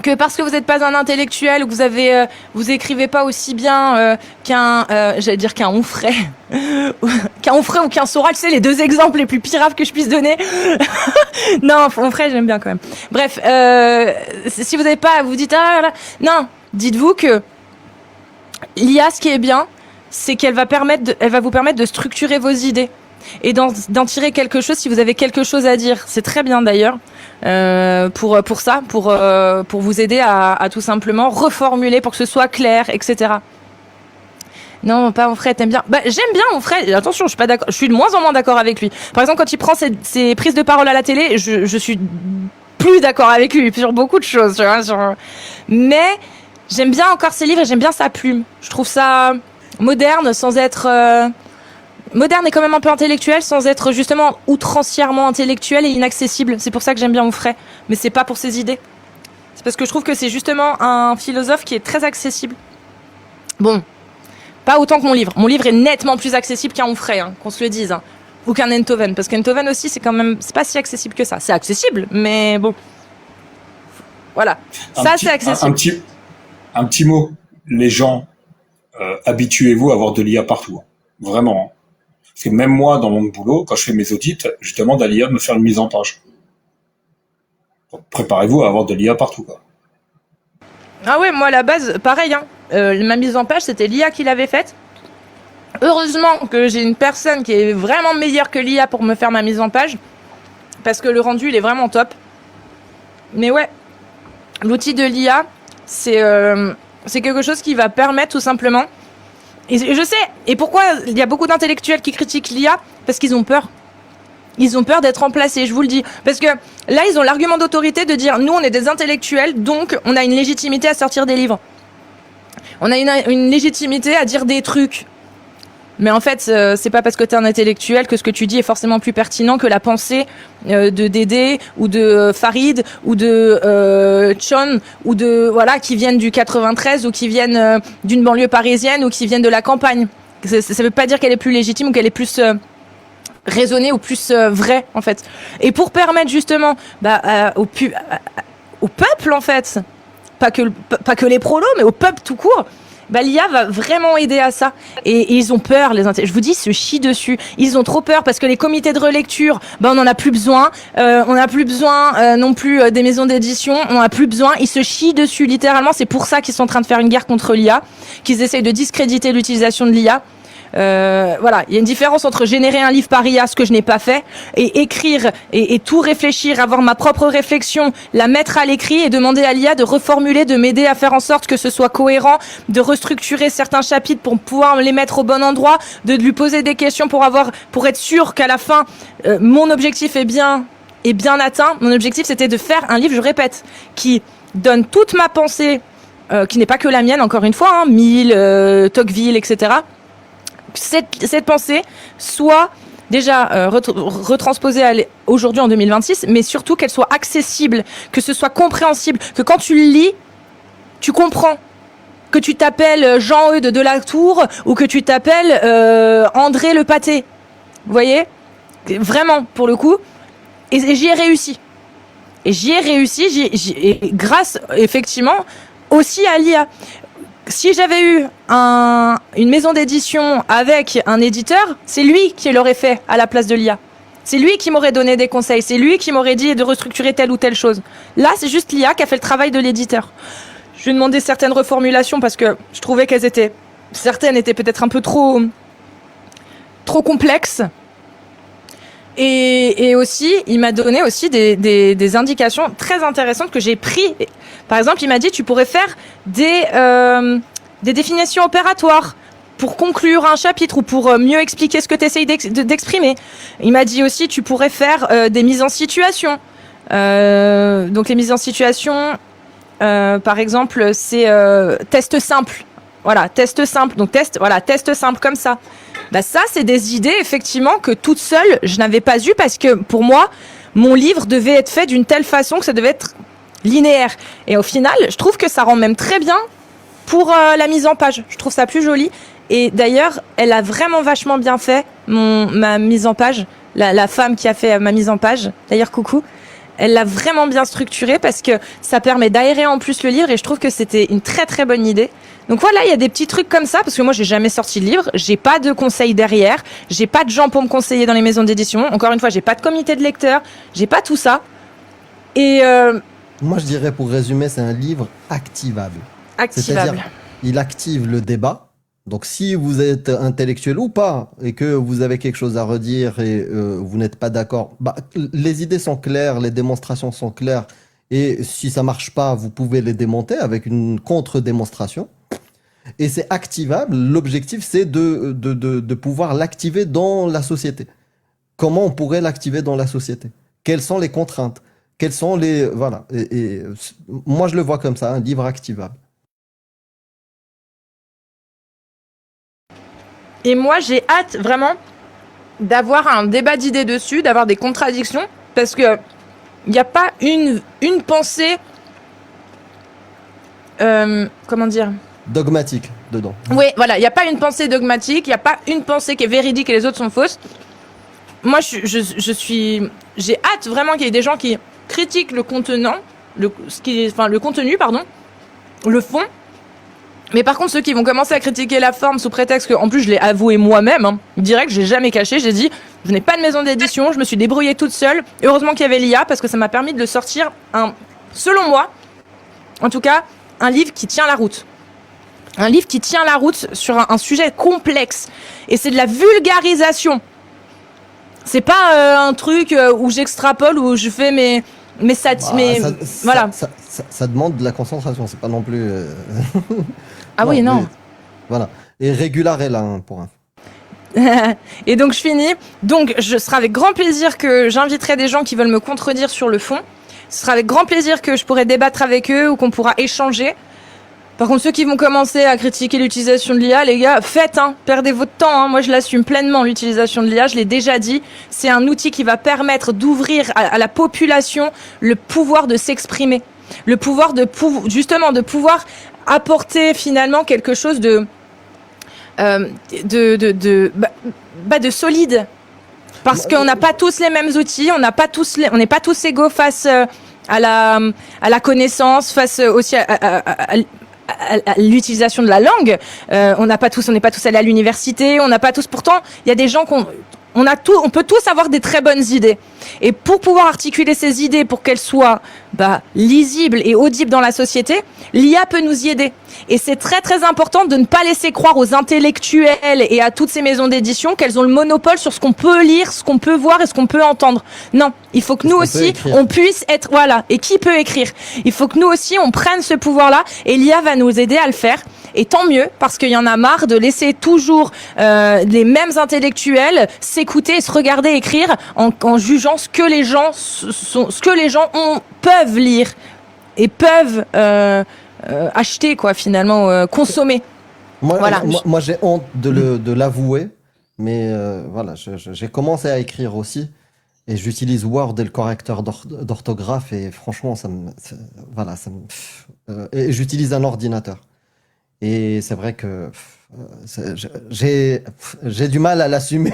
que parce que vous n'êtes pas un intellectuel ou que vous écrivez pas aussi bien qu'un Onfray, qu'un Onfray ou qu'un Soral, c'est les 2 exemples les plus piraves que je puisse donner. Non, Onfray, j'aime bien quand même. Bref, si vous n'avez pas, vous dites non, dites-vous que l'IA, ce qui est bien, c'est qu'elle va vous permettre de structurer vos idées et d'en tirer quelque chose si vous avez quelque chose à dire. C'est très bien d'ailleurs pour vous aider à tout simplement reformuler pour que ce soit clair, etc. Non, pas Onfray, t'aimes bien. Bah, j'aime bien Onfray. Attention, je suis pas d'accord. Je suis de moins en moins d'accord avec lui. Par exemple, quand il prend ses prises de parole à la télé, je suis plus d'accord avec lui sur beaucoup de choses. Tu vois, mais j'aime bien encore ses livres et j'aime bien sa plume. Je trouve ça moderne sans être moderne et quand même un peu intellectuel, sans être justement outrancièrement intellectuel et inaccessible. C'est pour ça que j'aime bien Onfray, mais c'est pas pour ses idées. C'est parce que je trouve que c'est justement un philosophe qui est très accessible. Bon, pas autant que mon livre. Mon livre est nettement plus accessible qu'un Onfray, hein, qu'on se le dise, hein. Ou qu'un Enthoven, parce qu'Enthoven aussi, c'est pas si accessible que ça. C'est accessible, mais bon. Voilà, c'est accessible. Un petit mot. Les gens, habituez-vous à avoir de l'IA partout. Vraiment. Parce que même moi, dans mon boulot, quand je fais mes audits, je demande à l'IA de me faire une mise en page. Donc, préparez-vous à avoir de l'IA partout, quoi. Ah ouais, moi à la base, pareil, hein. Ma mise en page, c'était l'IA qui l'avait faite. Heureusement que j'ai une personne qui est vraiment meilleure que l'IA pour me faire ma mise en page, parce que le rendu, il est vraiment top. Mais ouais, l'outil de l'IA, c'est quelque chose qui va permettre tout simplement. Et je sais, et pourquoi il y a beaucoup d'intellectuels qui critiquent l'IA? Parce qu'ils ont peur. Ils ont peur d'être remplacés, je vous le dis. Parce que là, ils ont l'argument d'autorité de dire, nous, on est des intellectuels, donc on a une légitimité à sortir des livres. On a une légitimité à dire des trucs. Mais en fait, c'est pas parce que t'es un intellectuel que ce que tu dis est forcément plus pertinent que la pensée de Dédé ou de Farid ou de Chon ou qui viennent du 93 ou qui viennent d'une banlieue parisienne ou qui viennent de la campagne. Ça veut pas dire qu'elle est plus légitime ou qu'elle est plus raisonnée ou plus vraie, en fait. Et pour permettre justement au peuple, en fait, pas que les prolos, mais au peuple tout court, l'IA va vraiment aider à ça. Et ils ont peur, les intellectuels. Je vous dis, ils se chient dessus. Ils ont trop peur parce que les comités de relecture, on en a plus besoin. On n'a plus besoin non plus des maisons d'édition. On n'a plus besoin. Ils se chient dessus, littéralement. C'est pour ça qu'ils sont en train de faire une guerre contre l'IA, qu'ils essayent de discréditer l'utilisation de l'IA. Voilà, il y a une différence entre générer un livre par IA, ce que je n'ai pas fait, et écrire et tout réfléchir, avoir ma propre réflexion, la mettre à l'écrit et demander à l'IA de reformuler, de m'aider à faire en sorte que ce soit cohérent, de restructurer certains chapitres pour pouvoir les mettre au bon endroit, de lui poser des questions pour être sûr qu'à la fin mon objectif est bien atteint. Mon objectif, c'était de faire un livre, je répète, qui donne toute ma pensée, qui n'est pas que la mienne, encore une fois, Mill, Tocqueville, etc. Cette pensée soit déjà retransposées aujourd'hui en 2026, mais surtout qu'elles soient accessibles, que ce soit compréhensible, que quand tu le lis, tu comprends. Que tu t'appelles Jean-Eudes de la Tour ou que tu t'appelles André Le Pâté. Vous voyez ? Vraiment, pour le coup. Et j'y ai réussi. Et grâce, effectivement, aussi à l'IA. Si j'avais eu une maison d'édition avec un éditeur, c'est lui qui l'aurait fait à la place de l'IA. C'est lui qui m'aurait donné des conseils. C'est lui qui m'aurait dit de restructurer telle ou telle chose. Là, c'est juste l'IA qui a fait le travail de l'éditeur. Je lui ai demandé certaines reformulations parce que je trouvais certaines étaient peut-être un peu trop complexes. Et aussi, il m'a donné aussi des indications très intéressantes que j'ai pris. Par exemple, il m'a dit tu pourrais faire des définitions opératoires pour conclure un chapitre ou pour mieux expliquer ce que tu essayes d'exprimer. Il m'a dit aussi tu pourrais faire des mises en situation. Donc les mises en situation, par exemple, c'est test simple. Voilà, test simple. Donc test simple comme ça. Bah ça, c'est des idées, effectivement, que toute seule, je n'avais pas eues parce que, pour moi, mon livre devait être fait d'une telle façon que ça devait être linéaire. Et au final, je trouve que ça rend même très bien pour la mise en page. Je trouve ça plus joli. Et d'ailleurs, elle a vraiment vachement bien fait ma mise en page. La femme qui a fait ma mise en page, d'ailleurs, coucou. Elle l'a vraiment bien structuré parce que ça permet d'aérer en plus le livre et je trouve que c'était une très très bonne idée. Donc voilà, il y a des petits trucs comme ça parce que moi j'ai jamais sorti de livre, j'ai pas de conseils derrière, j'ai pas de gens pour me conseiller dans les maisons d'édition. Encore une fois, j'ai pas de comité de lecteurs, j'ai pas tout ça. Et moi je dirais pour résumer, c'est un livre activable. Activable. C'est-à-dire, il active le débat. Donc si vous êtes intellectuel ou pas et que vous avez quelque chose à redire et vous n'êtes pas d'accord, bah, les idées sont claires, les démonstrations sont claires et si ça marche pas, vous pouvez les démonter avec une contre-démonstration. Et c'est activable. L'objectif, c'est de pouvoir l'activer dans la société. Comment on pourrait l'activer dans la société? Quelles sont les contraintes? Quelles sont les... Voilà. Et moi, je le vois comme ça, un livre activable. Et moi, j'ai hâte vraiment d'avoir un débat d'idées dessus, d'avoir des contradictions, parce que il n'y a pas une pensée... comment dire? Dogmatique dedans. Oui, voilà, il n'y a pas une pensée dogmatique, il n'y a pas une pensée qui est véridique et les autres sont fausses. Moi, j'ai hâte vraiment qu'il y ait des gens qui critiquent le contenant, le contenu, le fond. Mais par contre, ceux qui vont commencer à critiquer la forme sous prétexte que, en plus, je l'ai avoué moi-même, hein, direct, j'ai jamais caché, j'ai dit, je n'ai pas de maison d'édition, je me suis débrouillée toute seule. Et heureusement qu'il y avait l'IA parce que ça m'a permis de le sortir selon moi, en tout cas, un livre qui tient la route. Un livre qui tient la route sur un sujet complexe. Et c'est de la vulgarisation. C'est pas un truc où j'extrapole, où je fais mes voilà. Ça demande de la concentration, c'est pas non plus... Ah non, oui, non. Voilà. Et Régular est là, hein, pour un... Et donc je finis. Donc ce sera avec grand plaisir que j'inviterai des gens qui veulent me contredire sur le fond. Ce sera avec grand plaisir que je pourrai débattre avec eux ou qu'on pourra échanger. Par contre, ceux qui vont commencer à critiquer l'utilisation de l'IA, les gars, faites, perdez votre temps. Hein. Moi, je l'assume pleinement, l'utilisation de l'IA. Je l'ai déjà dit. C'est un outil qui va permettre d'ouvrir à la population le pouvoir de s'exprimer. Le pouvoir justement de pouvoir apporter finalement quelque chose de solide. Parce qu'on n'a pas tous les mêmes outils, on n'est pas tous égaux face à la connaissance, face aussi à l'utilisation de la langue. On n'est pas tous allés à l'université, on n'a pas tous. Pourtant, il y a des gens on peut tous avoir des très bonnes idées. Et pour pouvoir articuler ces idées, pour qu'elles soient lisibles et audibles dans la société, l'IA peut nous y aider. Et c'est très très important de ne pas laisser croire aux intellectuels et à toutes ces maisons d'édition qu'elles ont le monopole sur ce qu'on peut lire, ce qu'on peut voir et ce qu'on peut entendre. Non, il faut que nous aussi, on puisse être... Voilà, et qui peut écrire? Il faut que nous aussi, on prenne ce pouvoir-là et l'IA va nous aider à le faire. Et tant mieux, parce qu'il y en a marre de laisser toujours les mêmes intellectuels s'écouter et se regarder écrire en jugeant ce que les gens peuvent lire et peuvent acheter, quoi, finalement, consommer. Moi, j'ai honte de l'avouer, Mais voilà, j'ai commencé à écrire aussi. Et j'utilise Word et le correcteur d'orthographe. Et franchement, voilà, et j'utilise un ordinateur. Et c'est vrai que j'ai du mal à l'assumer.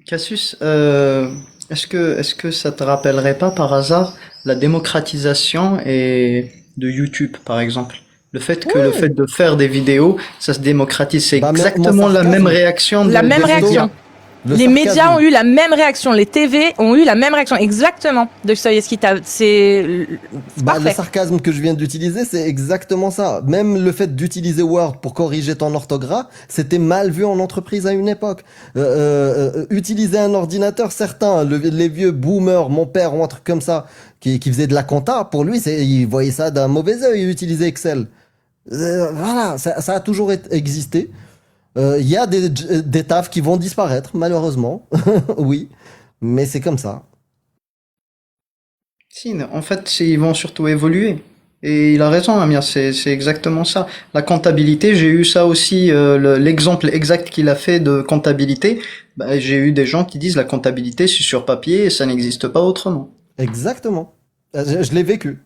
Cassius, est-ce que ça te rappellerait pas par hasard la démocratisation de YouTube, par exemple? Le fait de faire des vidéos, ça se démocratise. C'est Bah, exactement la même réaction La même des réaction. médias. Les médias ont eu la même réaction, les TV ont eu la même réaction, exactement. Dostoïevski, c'est Le parfait. sarcasme que je viens d'utiliser, c'est exactement ça. Même le fait d'utiliser Word pour corriger ton orthographe, c'était mal vu en entreprise à une époque. Utiliser un ordinateur, certains, les vieux boomers, mon père ou un truc comme ça, qui faisait de la compta, pour lui, il voyait ça d'un mauvais œil, utiliser Excel. Voilà, ça a toujours existé. Il y a des tafs qui vont disparaître, malheureusement. Oui, mais c'est comme ça. Si, en fait, ils vont surtout évoluer. Et il a raison, Amir, c'est exactement ça. La comptabilité, j'ai eu ça aussi, l'exemple exact qu'il a fait de comptabilité. Bah, j'ai eu des gens qui disent la comptabilité, c'est sur papier et ça n'existe pas autrement. Exactement. Je l'ai vécu.